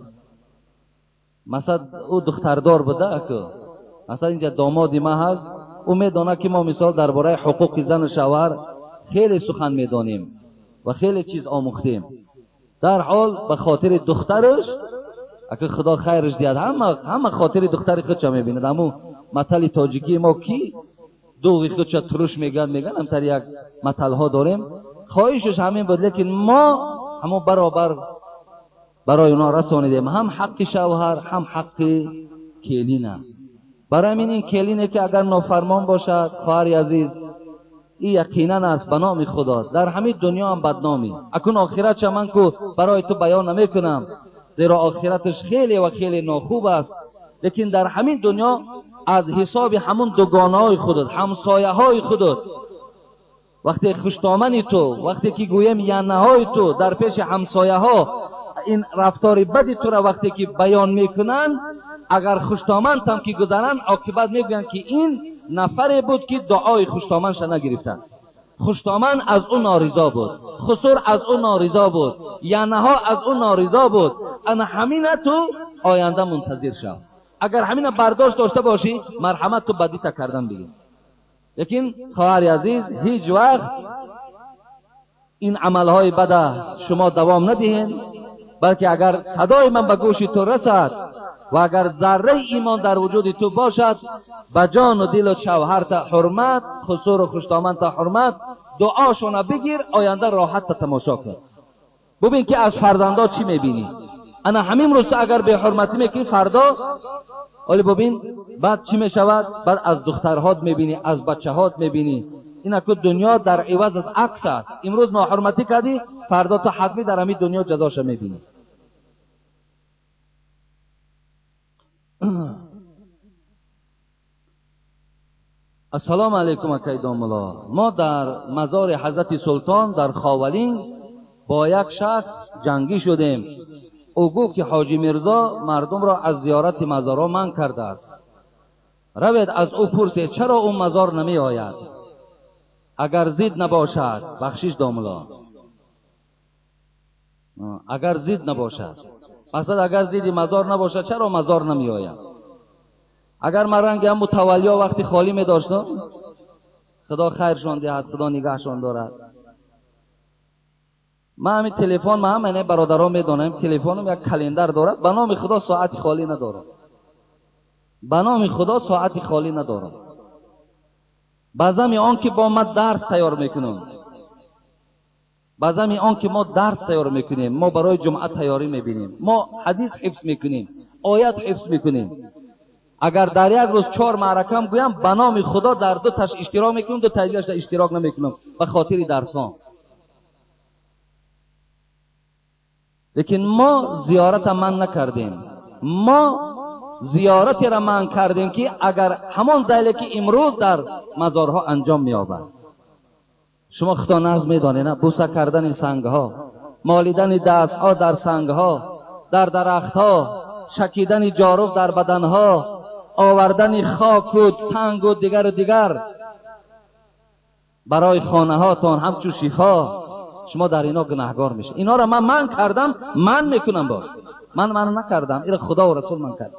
مثلا او دختردار بوده که مثلا اینجا دامادی ما هست، او میدانه که ما مثال درباره حقوق زن و شوهر خیلی سخن میدانیم و خیلی چیز آموختیم. در حال به خاطر دخترش اگه خدا خیرش دید همه خاطر دختر خودشا میبیند. همون مثل تاجیکی ما کی دوغی خودشا تروش میگن همتر یک مثل ها داریم. خواهشش همین بود، لیکن ما همون برابر برای اونا رسانیدیم، هم حق شوهر هم حق کلینه. برای این کلینه که اگر نافرمان باشد خواهر عزیز این یقینا است به نام خدا در همین دنیا هم بدنامی. اکنون آخرتش من کو برای تو بیان نمیکنم زیرا آخرتش خیلی و خیلی ناخوب است، لیکن در همین دنیا از حساب همون دوگانه های خودت، همسایه های خودت، وقتی خوشتامنی تو، وقتی که گویم ینه های تو در پیش همسایه ها این رفتار بدی تو را وقتی که بیان میکنن، اگر خوشتامن هم که گذرن عاقبت میگن که این نفری بود که دعای خوشتامنش نگرفتن. خوشتامن از اون نارضا بود، خسور از اون نارضا بود، ینه ها از اون نارضا بود. انا همین تو آینده منتظر شو. اگر همین برداشت داشته باشی مرحمت تو بدی تا کردن بگی. لیکن خواهر عزیز هیچ وقت این عملهای بد شما دوام ندهین، بلکه اگر صدای من به گوش تو رسد و اگر ذره ایمان در وجود تو باشد، به جان و دل و شوهر تا حرمت، خسور و خوشتامن تا حرمت، دعاشون بگیر، آینده راحت تا تماشا کن. ببین که از فرزندا چی میبینی. انا همین روز اگر به حرمتی میکنی فردا ولی ببین بعد چی میشود، بعد از دخترهات میبینی، از بچه‌هات میبینی. اینا که دنیا در عوض از عکس است. امروز ناحرمتی کردی فردا تو حتمی در همین دنیا جزاش میبینی. السلام علیکم اکای داملا. ما در مزار حضرت سلطان در خاولین با یک شخص جنگی شدیم. او گفت که حاجی میرزا مردم را از زیارت مزارها منع کرده است. روید از او پرسید چرا اون مزار نمی آید. اگر زید نباشد بخشش داملا، اگر زید نباشد، اصلا اگر زیدی مزار نباشد چرا مزار نمی آید. اگر من رنگ هم متولیا وقتی خالی می داشتم، خدا خیرشان دهد، خدا نگهشان دارد. من همین تلفن، من همین برادران میدونم تلفنم یک کلندر دارد، به نام خدا ساعت خالی ندارم. به نام خدا ساعت خالی ندارم. بعضی آن که با ما درس تیار میکنم، بعضی آن که ما درس تیار میکنیم، ما برای جمعه تیاری میبینیم، ما حدیث حفظ میکنیم، آیت حفظ میکنیم. اگر در یک روز 4 معرکه هم گویم به نام خدا در 2 تاش اشتراک میکنم، 2 تاش اشتراک نمیکنم به خاطر درسان. لیکن ما زیارت من نکردیم. ما زیارتی را من کردیم که اگر همان ذیلی که امروز در مزارها انجام می‌یابد. شما خدا ناز می‌دانید نه، بوسه کردن سنگ‌ها، مالیدن دست‌ها در سنگ‌ها، در درخت‌ها، شکیدن جارو در بدن‌ها، آوردن خاک و سنگ و دیگر برای خانه‌هاتون همچون شفا. شما در اینا گناهگار میشه. اینا را من کردم، من میکنم باز. من نکردم، این خدا و رسول من کرد.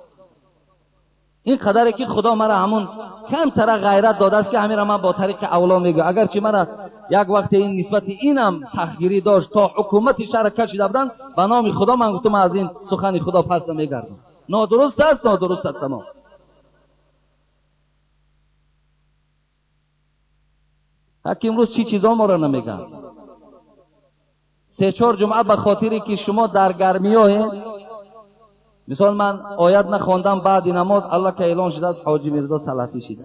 این قدری که خدا مرا همون کم تر غیرت داده است که همین را من با طریق اولا میگم. اگر چه مرا یک وقت این نسبت اینم سختگیری داشت تا حکومت شهر کشیده بودن، به نام خدا من گفتم از این سخن خدا پس نمیگردم. نادرست است، نادرست است تمام. حتی امروز چی چیزا ما را نمیگن. 3-4 جمعه به خاطری که شما در گرمی ها، مثال من آیت نخواندم بعد نماز الله که اعلان شده است حاجی میرزا سلفی شده.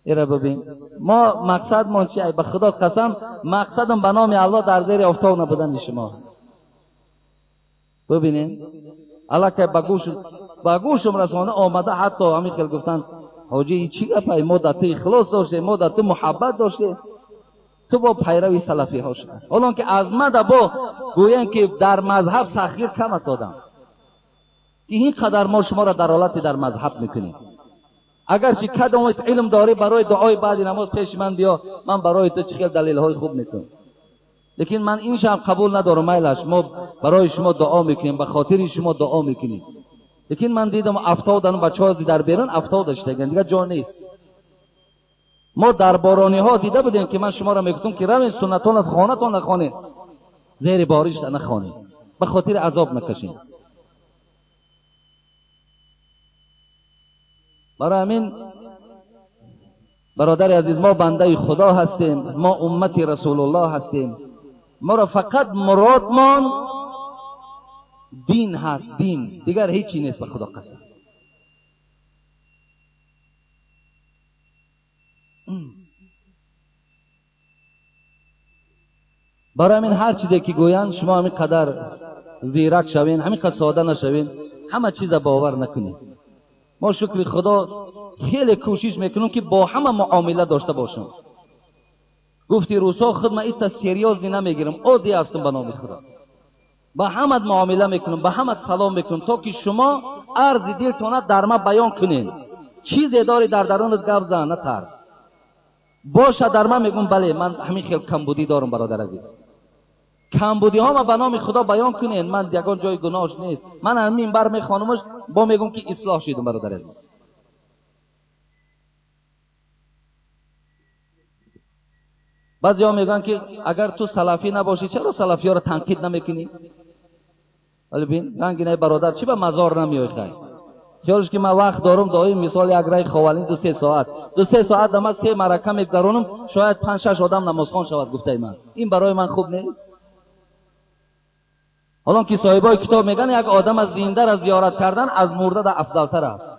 ایره ببین ما مقصد ما چیه؟ به خدا قسم مقصدم به نام الله در زیر آفتاب نبودن شما. ببینین الله که به گوشم رسانه آمده، حتی همین خیلی گفتن حاجی چی گپه، مدت اخلاص داشته، مدت محبت داشته، تو با پیروی سلفی ها شده. حالا که از مده با گوین که در مذهب تأخیر کم است آدم، این قدر ما شما را در حالت در مذهب میکنیم. اگر چی کدام علم داری برای دعای بعد نماز پیش من بیا، من برای تو چه دلیل های خوب میکنم. لیکن من این شب قبول ندارم. میلش ما برای شما دعا میکنیم، به خاطر شما دعا میکنیم. لیکن من دیدم 70 بچه‌ها در بیرون 70 داشتن دیگه جا نیست. ما در بارانی ها دیده بودیم که من شما را میگفتم که روین سنتون از خانه‌تون نخوانید، زیر بارش نخوانید، به خاطر عذاب نکشید. برای همین برادر عزیز ما بنده خدا هستیم، ما امت رسول الله هستیم. ما را فقط مرادمان دین هست، دین، دیگر هیچی نیست. به خدا قسم. برای همین هر چیزی که گویند شما همین قدر زیرک شوین، همین قدر ساده نشوین، همه چیز باور نکنید. ما شکر خدا خیلی کوشش میکنم که با همه معامله داشته باشم. گفتی روسا خود من ایتا سریوزی نمیگیرم، عادی هستم به نام خدا. با همه معامله میکنم، با همه سلام میکنم تا که شما عرض دلتون در ما بیان کنین. چیزی داری در درونت گپ زن، نترس. باشه در من میگم بله من همین خیلی کمبودی دارم برادر عزیز. کمبودی ها ما به نام خدا بیان کنین. من یگان جای گناهش نیست. من همین بر میخوانمش با میگم که اصلاح شدم برادر عزیز. بعضی ها میگن که اگر تو سلفی نباشی چرا سلفی ها را تنقید نمیکنی؟ ولی بین گنگینه برادر چی به مزار نمیای خیلی؟ خیالش که من وقت دارم دایم مثال یک رای خوالین 2-3 ساعت 2-3 ساعت دمت 3 مرکه میگذرونم، شاید 5-6 آدم نمازخوان شود. گفته من این برای من خوب نیست. حالا که صاحبای کتاب میگن یک آدم از زنده را زیارت کردن از مرده در افضلتر است.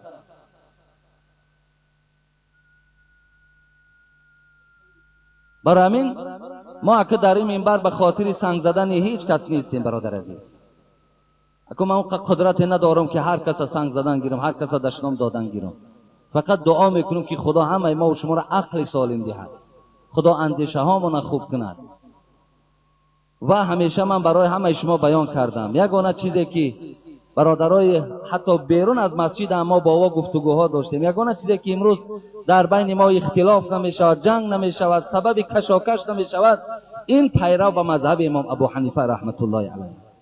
برای همین ما که در این منبر به خاطر سنگ زدن هیچ کس نیستیم برادر عزیز. اگه من قدرت ندارم که هر کس سنگ زدن گیرم، هر کس دشنام دادن گیرم. فقط دعا میکنم که خدا همه ما و شما را عقل سالم دهد، خدا اندیشه هامون خوب کند. و همیشه من برای همه شما بیان کردم یگانه چیزی که برادرای حتی بیرون از مسجد ما با او گفتگوها داشتیم، یگانه چیزی که امروز در بین ما اختلاف نمیشود، جنگ نمیشود، سبب کشاکش نمیشود، این پیرو به مذهب امام ابو حنیفه رحمت الله علیه است.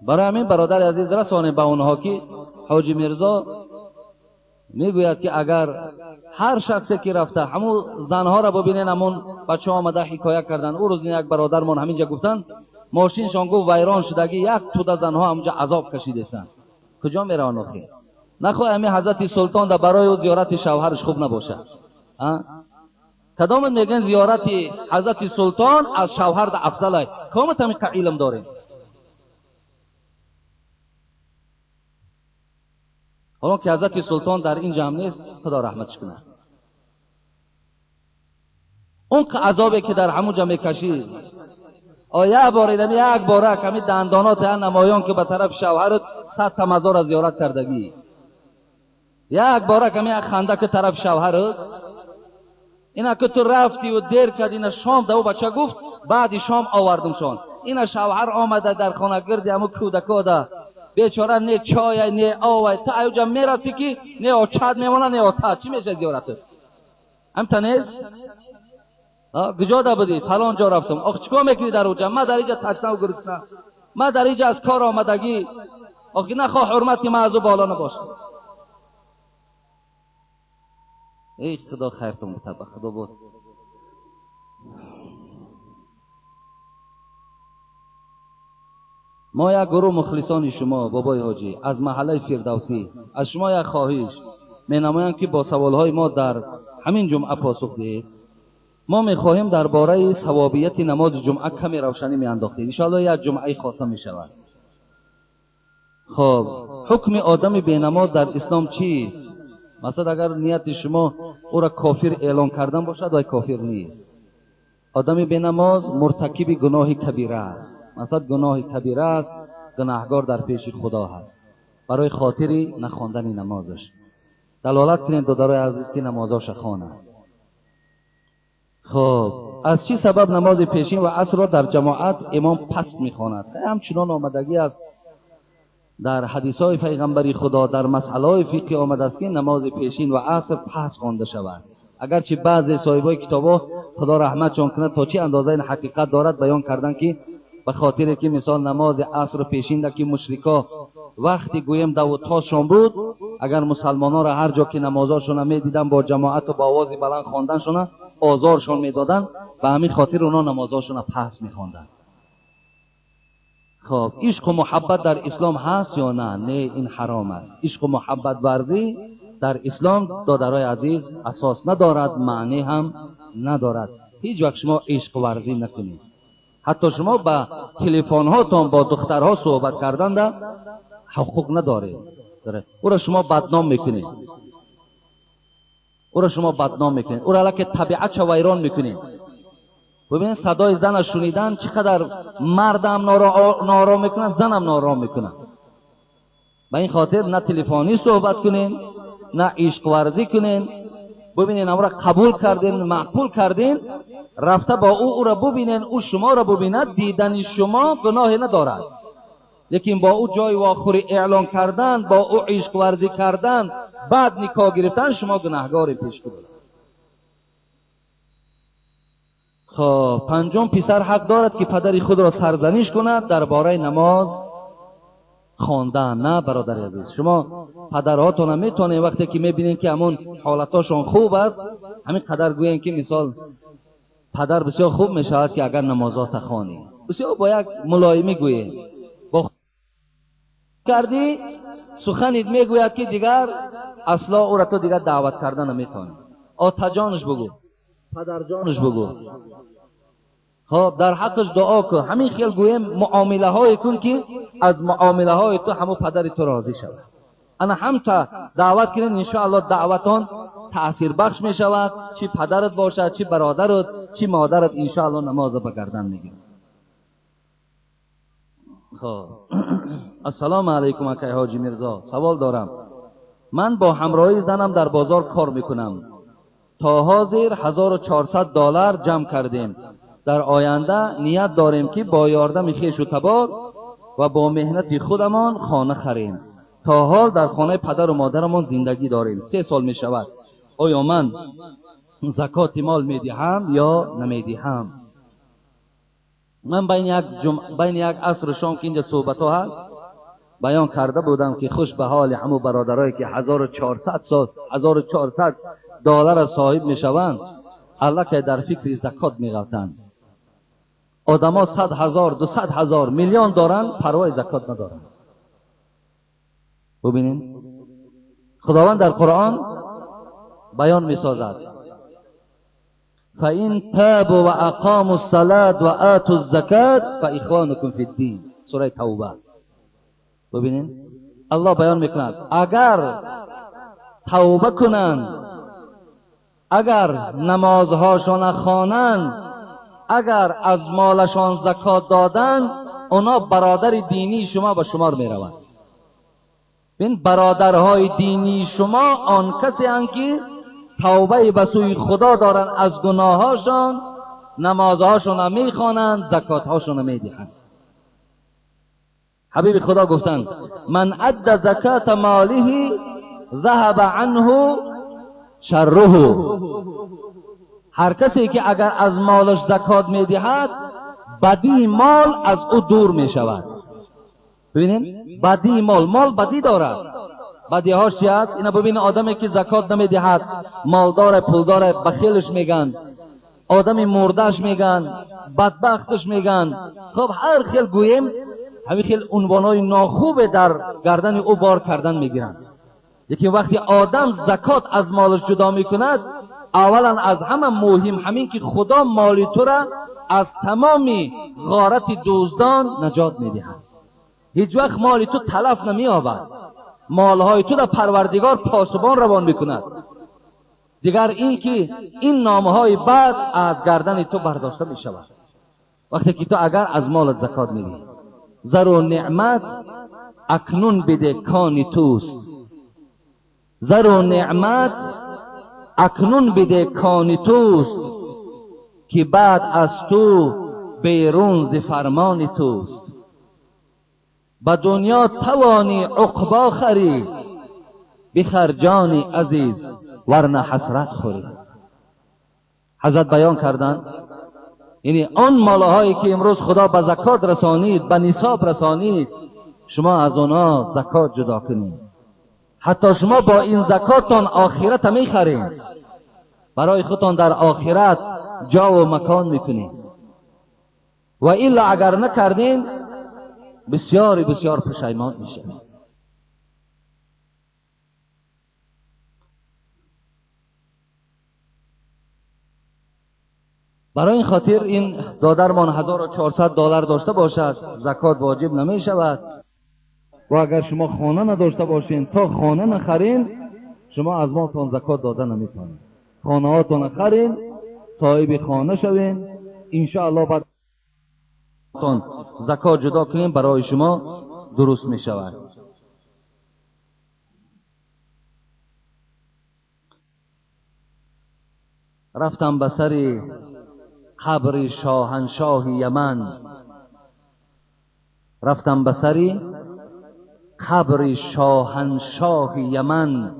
برای همین برادر عزیز رسانه به اونها که حاجی میرزا میگوید که اگر هر شخصی که رفته همون زنها را ببینین، همون بچه آمده حکایه کردن. او روز یک برادرمون همینجا گفتن ماشینشان گفت ویران شدگی، یک توده زنها همونجا عذاب کشیدشن. کجا میره آنوخی؟ نخواه همین حضرت سلطان در برای او زیارت شوهرش خوب نباشه؟ کدام میگن زیارت حضرت سلطان از شوهر در افضل است؟ کامت همین علم داریم. حالا که حضرت سلطان در این جمع نیست، خدا رحمتش کنه. اون عذابی که در همون جمع کشید، آیه باریدم یک باره کمی دندانات نمایان که به طرف شوهرت 100 تا مزار از زیارت کردگی، یک باره کمی خنده که طرف شوهرت، اینا که تو رفتی و دیر کردی، اینا شام دو بچه گفت بعد شام آوردمشان، اینا شوهر آمده در خانه گردی همون کودکا ده بیچاره نه چای نه آوای تا اوجا میرسی که نه آچاد میمونه نه آتا چی میشه زیارت؟ همین نیست؟ گجا دا بدی فلان جا رفتم. آخ چیکار میکنی در اونجا؟ ما در اینجا تشنه و گرسنه، ما در اینجا از کار آمدگی. آخ نخواه حرمت که ما از او بالا نباشه. ای خدا خیرتون بده، خدا بود. ما یک گروه مخلصان شما بابای حاجی از محله فردوسی از شما یک خواهش می نمایند که با سوالهای ما در همین جمعه پاسخ دهید. ما می خواهیم درباره ثوابیت نماز جمعه کمی روشنی می انداختید. ان شاء الله یک جمعه خاصه می شود. خب حکم آدم بی نماز در اسلام چیست؟ مثلا اگر نیت شما او را کافر اعلان کردن باشد و کافر نیست. آدم بی نماز مرتکب گناه کبیره است. مثلا گناه کبیره است، گناهگار در پیش خدا هست برای خاطر نخواندن نمازش. دلالت کنید دادرای عزیز که نمازاش خوانه. خب از چی سبب نماز پیشین و عصر را در جماعت امام پست میخواند؟ همچنان آمدگی است در حدیث های پیغمبری خدا، در مسائل های فقهی آمده است که نماز پیشین و عصر پست خوانده شود. اگرچه بعضی صاحبای کتابا خدا رحمتشان کنه تا چه اندازه این حقیقت دارد بیان کردن که به خاطر که مثال نماز عصر پیشین ده که مشرکا وقتی گویم دعوت‌هاشون بود، اگر مسلمانان را هر جا که نمازاشون میدیدن با جماعت و با آواز بلند خواندنشون آزارشون میدادن، به همین خاطر اونا نمازاشون پس میخواندن. خب عشق و محبت در اسلام هست یا نه؟ نه، این حرام است. عشق و محبت ورزی در اسلام دادرای عزیز اساس ندارد، معنی هم ندارد. هیچ وقت شما عشق ورزی نکنید. حتی شما با تلفن هاتون با دخترها صحبت کردن ده حقوق نداره. او را شما بدنام میکنید. او را شما بدنام میکنید. او را لکه طبیعت ویران میکنید. ببینید صدای زن شنیدن چقدر مردم نارام میکنن، زنم نارام میکنن. به این خاطر نه تلفنی صحبت کنین، نه عشق ورزی کنین. ببینین او را قبول کردین، مقبول کردین، رفته با او را ببینین، او شما را ببیند، دیدن شما گناه ندارد. لیکن با او جای واخوری اعلان کردن، با او عشق ورزی کردن، بعد نکاح گرفتن، شما گناهگار پیش کنید. خب پنجم، پسر حق دارد که پدر خود را سرزنش کند درباره نماز خواندن. نه برادر عزیز، شما پدرهاتون میتونید وقتی که میبینین که همون حالتاشون خوب است، همین قدر گوین که مثال پدر بسیار خوب میشود که اگر نمازات خوانی، بسیار با یک ملایمی گویی، با کردی سخنید میگوید که دیگر اصلا او را تو دیگر دعوت کردن نمیتونی. آتا جانش بگو، پدر جانش بگو. خب در حقش دعا کن. همین خیال گویم معامله های کن که از معامله های تو همو پدر تو راضی شود. انا هم تا دعوت کنین انشاءالله دعوتان تأثیر بخش می شود. چی پدرت باشد، چی برادرت، چی مادرت، انشاءالله نماز بگردن میگیر. خب السلام علیکم اکای حاجی مرزا، سوال دارم. من با همراهی زنم در بازار کار میکنم. تا حاضر $1400 جمع کردیم. در آینده نیت داریم که با یاردم خویش و تبار و با مهنت خودمان خانه خریم. تا حال در خانه پدر و مادرمان زندگی داریم. 3 سال می شود. آیا من زکات مال میدهم یا نمیدهم؟ من بین یک عصر شام که اینجا صحبت ها هست بیان کرده بودم که خوش به حال همو برادرایی که $1400 صاحب می شوند، الله که در فکر زکات می غلطند. آدم ها 100,000 200,000 میلیون دارن، پروای زکات ندارن. ببینین خداوند در قرآن بیان می سازد فَإِن تَابُوا وَأَقَامُوا الصَّلَاةَ وَآتُوا الزَّكَاةَ فَإِخْوَانُكُمْ فِي الدِّينِ. سوره توبه. ببینین الله بیان میکند اگر توبه کنند، اگر نمازهاشون خوانند، اگر از مالشان زکات دادن، اونا برادر دینی شما به شمار میروند. ببین برادرهای دینی شما آن کسی هستند که توبه به سوی خدا دارن از گناهاشون، نمازهاشون میخوانند، زکاتهاشون میدهند. حبیب خدا گفتند من ادى زکات ماله ذهب عنه شره، هر کسی که اگر از مالش زکات میدهد بدی مال از او دور می شود. ببینید بدی مال بدی دارد. بدی هاش چی است؟ اینا ببینید آدمی که زکات نمیدهد، مالدار پولدار بخیلش میگن، آدمی مردش میگن، بدبختش میگن. خب هر خیل گویم همین خیل عنوانای ناخوب در گردن او بار کردن میگیرن. یکی وقتی آدم زکات از مالش جدا میکند، اولا از همه مهم همین که خدا مال تو را از تمامی غارت دزدان نجات میدهد. هیچ وقت مال تو تلف نمی‌یابد. مالهای تو را پروردگار پاسبان روان میکند. دیگر این که این نامهای بد از گردن تو برداشته میشود وقتی که تو اگر از مالت زکات میدی. زر و نعمت اکنون بده کان توست. زر و نعمت اکنون بده کان توست، که بعد از تو بیرون ز فرمان توست. به دنیا توانی عقبا خری، بخر جانی عزیز ورنه حسرت خوری. حضرت بیان کردن یعنی آن مالهایی که امروز خدا به زکات رسانید، به نصاب رسانید، شما از آنها زکات جدا کنید. حتی شما با این زکاتتان آخرت میخرید، برای خودتان در آخرت جا و مکان میکنید. و الا اگر نکردین بسیار بسیار پشیمان میشه. برای این خاطر این دادرمان $1400 داشته باشد زکات واجب نمی شود. و اگر شما خانه نداشته باشین، تا خانه نخرین شما از مالتان زکات داده نمیتونید. خانه هاتون خرین، صاحب خانه شوین، انشاءالله بعد زکات جدا کنین برای شما درست می شود. رفتم به سر قبر شاهنشاه یمن، رفتم به سر قبر شاهنشاه یمن.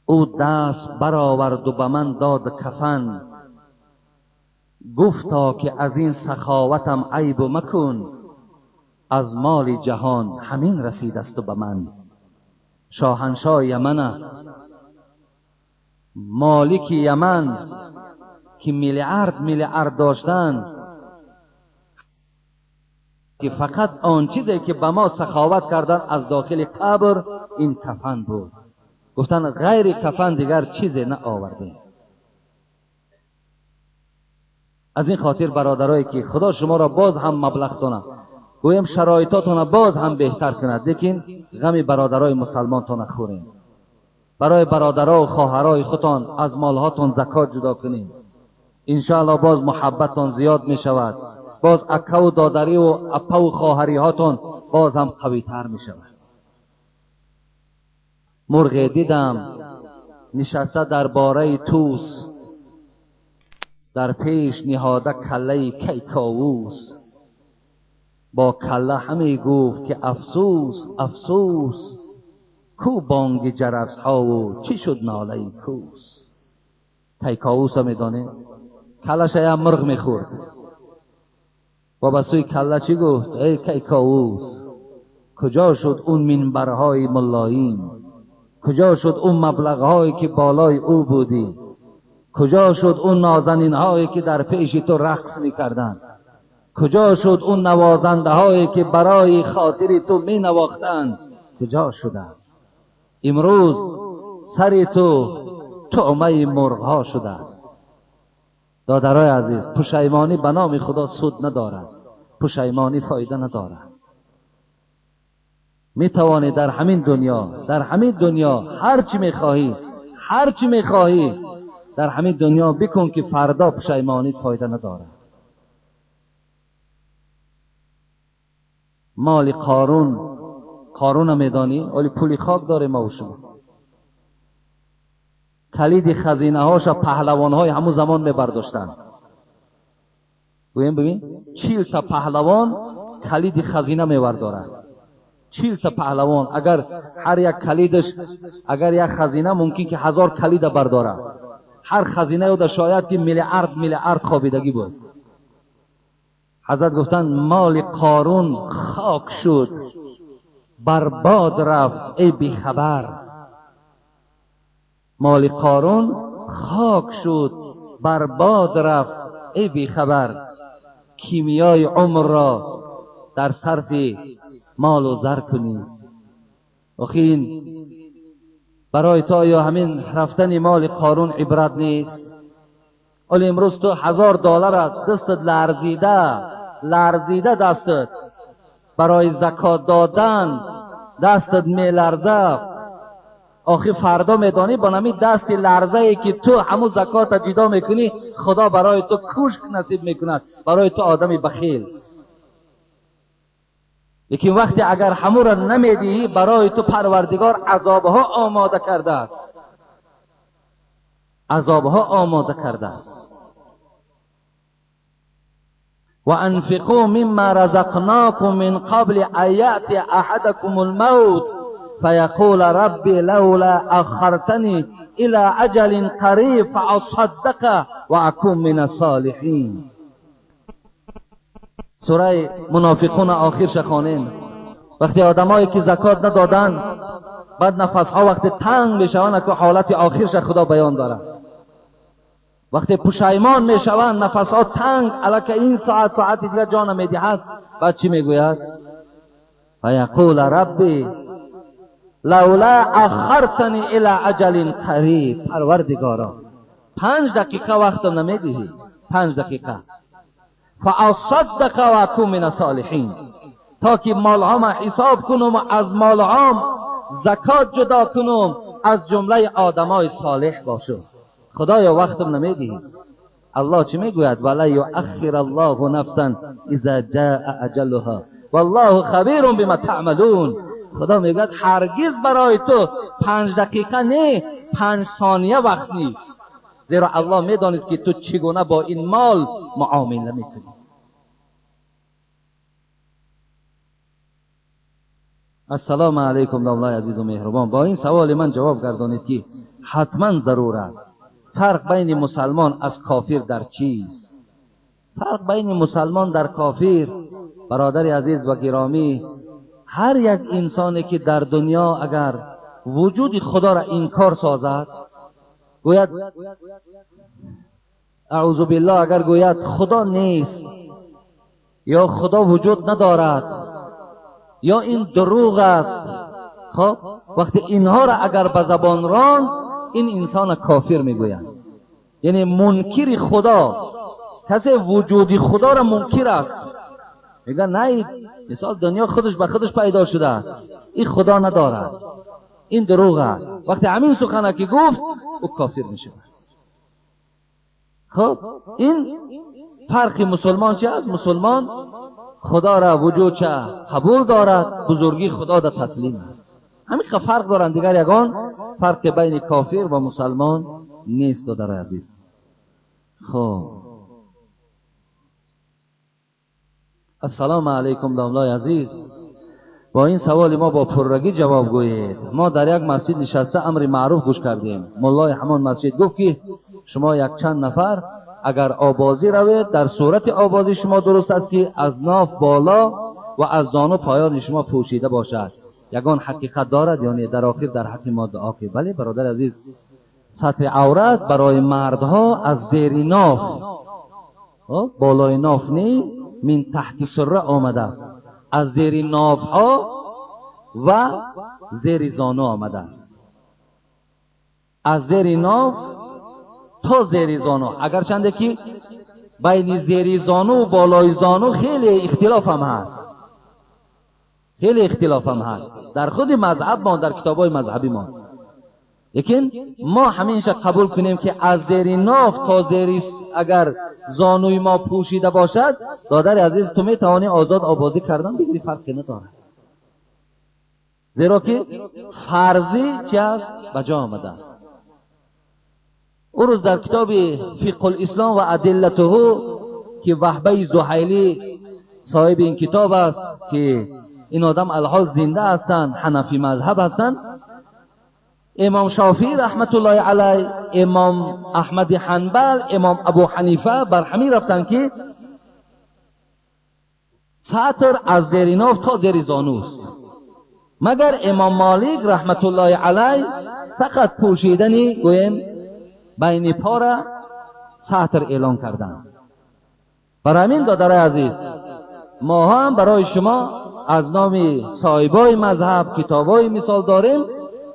او دست برآورد و به من داد کفن، گفتا که از این سخاوتم عیب مکن، از مال جهان همین رسید است و به من. شاهنشاه یمن، مالک یمن که میلیارد داشتن، که فقط آن چیزی که به ما سخاوت کردن از داخل قبر این کفن بود. گفتن غیر کفن دیگر چیزی نه آورده. از این خاطر برادرایی که خدا شما را باز هم مبلغ تونه، گویم شرایطاتون باز هم بهتر کند، لیکن غم برادرای مسلمان تون نخورین. برای برادرها و خواهرای خودتان از مالهاتون زکات جدا کنین. انشاءالله باز محبتتان زیاد می شود. باز اکا و دادری و اپا و خواهری هاتون باز هم قوی تر می شود. مرغ دیدم نشسته در باره توس، در پیش نهاده کله کیکاووس. با کله همی گفت که افسوس افسوس، کو بانگ جرس ها و چی شد ناله کوس. کیکاووس می دانه کلش هم مرغ می خورد. و بسوی کله چی گفت؟ ای کیکاووس، کجا شد اون منبرهای ملاییم؟ کجا شد اون مبلغهایی که بالای او بودی؟ کجا شد اون نازنین هایی که در پیش تو رقص می کردن؟ کجا شد اون نوازنده هایی که برای خاطر تو می نواختن؟ کجا شدن؟ امروز سر تو طعمه مرغ ها شده است. دادرای عزیز، پشیمانی به نام خدا سود ندارد. پشیمانی فایده ندارد. می توانی در همین دنیا هر چی می خواهی در همین دنیا بکن که فردا پشیمانی فایده ندارد. مال قارون میدانی ولی پولی خاک داره ما و شما. کلید خزینه هاش پهلوان های همون زمان میبرداشتن. ببین 40 تا پهلوان کلید خزینه میبردارن. 40 تا پهلوان، اگر هر یک کلیدش، اگر یک خزینه ممکن که 1000 کلید برداره، هر خزینه او شاید که میلیارد خوابیدگی بود. حضرت گفتن مال قارون خاک شد برباد رفت ای بیخبر. مال قارون خاک شد برباد رفت ای بیخبر. کیمیای عمر را در صرف مال و زر کنی. آخین برای تو یا همین رفتن مال قارون عبرت نیست؟ ولی امروز تو $1000 دستت لرزیده دستت، برای زکات دادن دستت میلرزه. آخی فردا میدانی با نمی دستی لرزه ای که تو همون زکات جدا میکنی، خدا برای تو کوشک نصیب میکند، برای تو آدمی بخیل. لیکن وقتی اگر همون را نمیدی، برای تو پروردگار عذابها آماده کرده است، عذابها آماده کرده است. و انفقوا مما رزقناكم من قبل ان یأتی احدکم الموت فیقول ربی لولا اخرتنی الى اجل قریب فاصدق و اکون من الصالحین. سوره منافقون آخرش خوانیم. وقتی آدمایی که زکات ندادن، بعد نفسها وقتی تنگ میشوند، که حالت آخرش خدا بیان داره. وقتی پشیمان میشوند، نفسها تنگ، الکه این ساعت دیگر جان میدهد، بعد چی میگوید؟ فیقول ربی لولا اخرتنی الی اجل قریب. پروردگارا 5 دقیقه وقتم نمیدهی، 5 دقیقه، فاصدق و اکون من الصالحین، تا که مالهام حساب کنم و از مالهام زکات جدا کنم، از جمله آدمای صالح باشم. خدایا وقتم نمیدهی. الله چی میگوید؟ ولا یؤخر الله نفسا اذا جاء اجلها والله خبیر بما تعملون. خدا میگوید هرگز برای تو 5 دقیقه نه، 5 ثانیه وقت نیست، زیرا الله میداند که تو چگونه با این مال معامله میکنی. السلام علیکم داملای عزیز و مهربان. با این سوال من جواب گردانید که حتما ضرور است. فرق بین مسلمان از کافر در چیست؟ فرق بین مسلمان در کافر، برادر عزیز و گرامی، هر یک انسانی که در دنیا اگر وجود خدا را انکار سازد، گوید اعوذ بالله، اگر گوید خدا نیست یا خدا وجود ندارد یا این دروغ است، خب وقتی اینها را اگر به زبان راند، این انسان کافر میگوید. یعنی منکر خدا، کسی وجود خدا را منکر است، میگه نه، مثال دنیا خودش به خودش پیدا شده است، این خدا ندارد، این دروغ است. وقتی همین سخنه که گفت، او کافر میشه. خب این فرق مسلمان چه است؟ مسلمان خدا را وجود چه قبول دارد، بزرگی خدا را تسلیم است. همین فرق دارند، دیگر یگان فرق بین کافر و مسلمان نیست دادر عزیز. خب السلام علیکم داملای عزیز. با این سوال ما با پررگی جواب گویید. ما در یک مسجد نشسته امر معروف گوش کردیم. مولای همان مسجد گفت که شما یک چند نفر اگر آوازی روید، در صورت آوازی شما درست است که از ناف بالا و از زانو پایان شما پوشیده باشد. یگان حقیقت دارد، یعنی در آخر در حق ما دعا که بله برادر عزیز، سطح عورت برای مردها از زیر ناف، بالای ناف نی، من تحت سره آمده است، از زیر ناف ها و زیر زانو آمده است. از زیر ناف تا زیر زانو، اگر چنده که بین زیر زانو و بالای زانو خیلی اختلاف هم هست، خیلی اختلاف هم هست در خود مذهب ما، در کتابای مذهبی ما. لیکن ما همیشه قبول کنیم که از زیر ناف تا زیر اگر زانوی ما پوشیده باشد، دادر عزیز تو می توانی آزاد آوازی کردن بگیری، فرقی ندارد، زیرا که فرضی چه است بجا آمده است. او روز در کتاب فقه الاسلام و ادلته که وهبه زحیلی صاحب این کتاب است که این آدم الحال زنده هستند، حنفی مذهب هستند. امام شافعی رحمت الله علیه، امام احمد حنبل، امام ابو حنیفه بر همین رفتند که سطر از زیر ناف تا زیر زانوست، مگر امام مالک رحمت الله علیه فقط پوشیدنی گویم بین پا را سطر اعلان کردند. برای همین برادرای عزیز، ما هم برای شما از نام صاحبای مذهب کتابای مثال داریم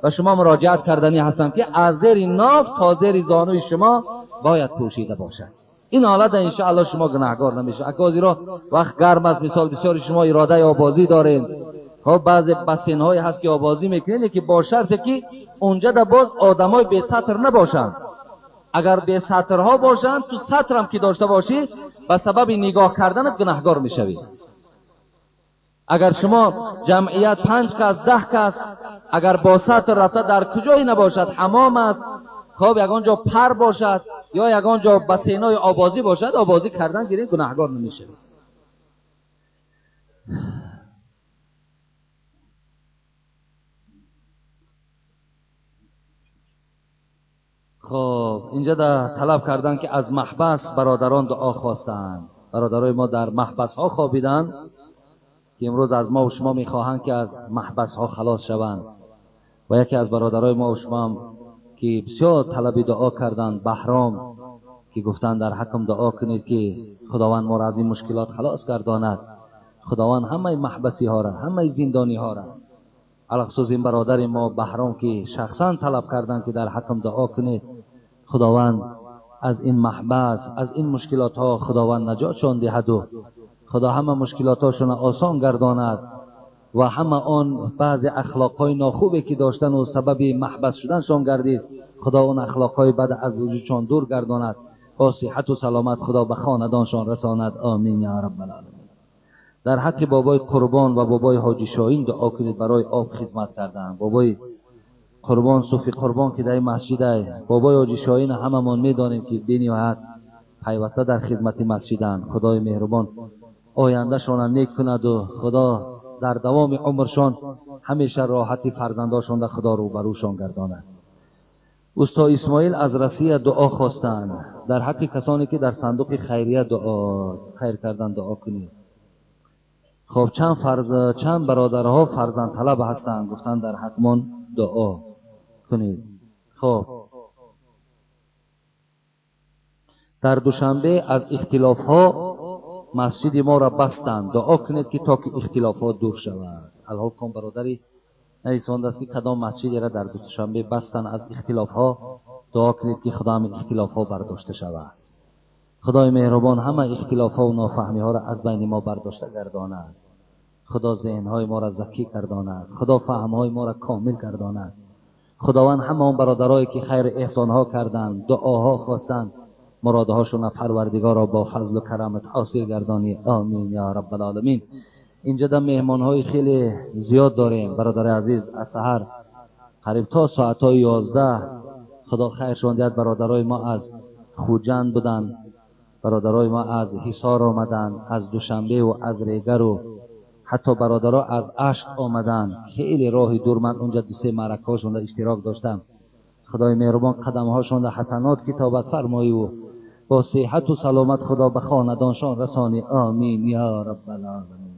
و شما مراجعت کردنی هستم که از زیر ناف تا زیر زانوی شما باید پوشیده باشد. این حالت ان شاء الله شما گناهگار نمیشه. اگه را وقت گرم است، مثال بسیاری شما اراده آبازی دارین، ها بعض بسین های هست که آبازی میکنین که با شرطی که اونجا در باز آدمای بی سطر نباشند. اگر بی سطرها باشند تو سطر هم که داشته باشی به سبب نگاه کردنت گناهگار میشوی. اگر شما جمعیت 5 کس 10 کس اگر با سطر رفته در کجایی نباشد، حمام است، خب یگانجا پر باشد یا یگانجا بسینای آبازی باشد، آبازی کردن گیرین گناهگار نمیشه. خب اینجا در طلب کردن که از محبس برادران دعا خواستند. برادرای ما در محبس ها خوابیدن که امروز از ما و شما میخواهند که از محبس ها خلاص شوند. و یکی از برادرای ما و شما که بسیار طلب دعا کردند، بهرام، که گفتند در حکم دعا کنید که خداوند ما را از این مشکلات خلاص گرداند. خداوند همه محبسی ها را، همه زندانی ها را، علاخصوص این برادر ما بهرام که شخصا طلب کردند که در حکم دعا کنید خداوند از این محبس، از این مشکلات ها خداوند نجاتشان دهد و خدا همه مشکلاتاشون آسان گرداند و همه آن بعض اخلاقهای ناخوبی که داشتن و سبب محبس شدنشان گردید، خدا اون اخلاقهای بد از وجودشان دور گرداند، با صحت و سلامت خدا به خاندانشان رساند. آمین یا رب العالمین. در حق بابای قربان و بابای حاجی شاهین دعا کنید، برای آب خدمت کردن. بابای قربان، صوفی قربان که در مسجد، بابای حاجی شاهین هممون میدانیم که بنیهایت پیوسته در خدمت مسجدند. خدای مهربان آینده شان نیک کند و خدا در دوام عمرشان همیشه راحتی فرزنداشان در خدا رو بروشان گرداند. استاد اسماعیل از رسیه دعا خواستند. در حق کسانی که در صندوق خیریه دعا خیر کردن دعا کنید. خب چند برادرها فرزند طلب هستند، گفتن در حقمون دعا کنید. خب در دوشنبه از اختلاف ها مسجد ما را بستند، دعا کنید که تا که اختلاف ها دور شود. الحال کن برادری نویسنده است که کدام مسجدی را در دوشنبه بستند از اختلاف ها، دعا کنید که خدا همین اختلاف ها برداشته شود. خدای مهربان همه اختلاف ها و نافهمی ها را از بین ما برداشته گرداند. خدا ذهن های ما را زکی گرداند. خدا فهم های ما را کامل گرداند. خداوند همه آن برادرایی که خیر احسان ها کردند، دعاها خواستند، مرادهاشون پروردگار را با فضل و کرمت حاصل گردانی. آمین یا رب العالمین. اینجا در مهمان های خیلی زیاد داریم. برادر عزیز از سحر قریب تا ساعت های 11 خدا خیرشان دهد، برادرای ما از خوجند بودن، برادرای ما از حصار آمدن، از دوشنبه و از ریگر و حتی برادرها از اشک آمدن. خیلی راهی دور، من اونجا 2-3 معرکه هاشون اشتراک داشتم. خدای مهربان قدم هاشون در حسنات کتابت فرمایی و با صحت و سلامت خدا به خاندانشان رسانی. آمین یا رب العالمین.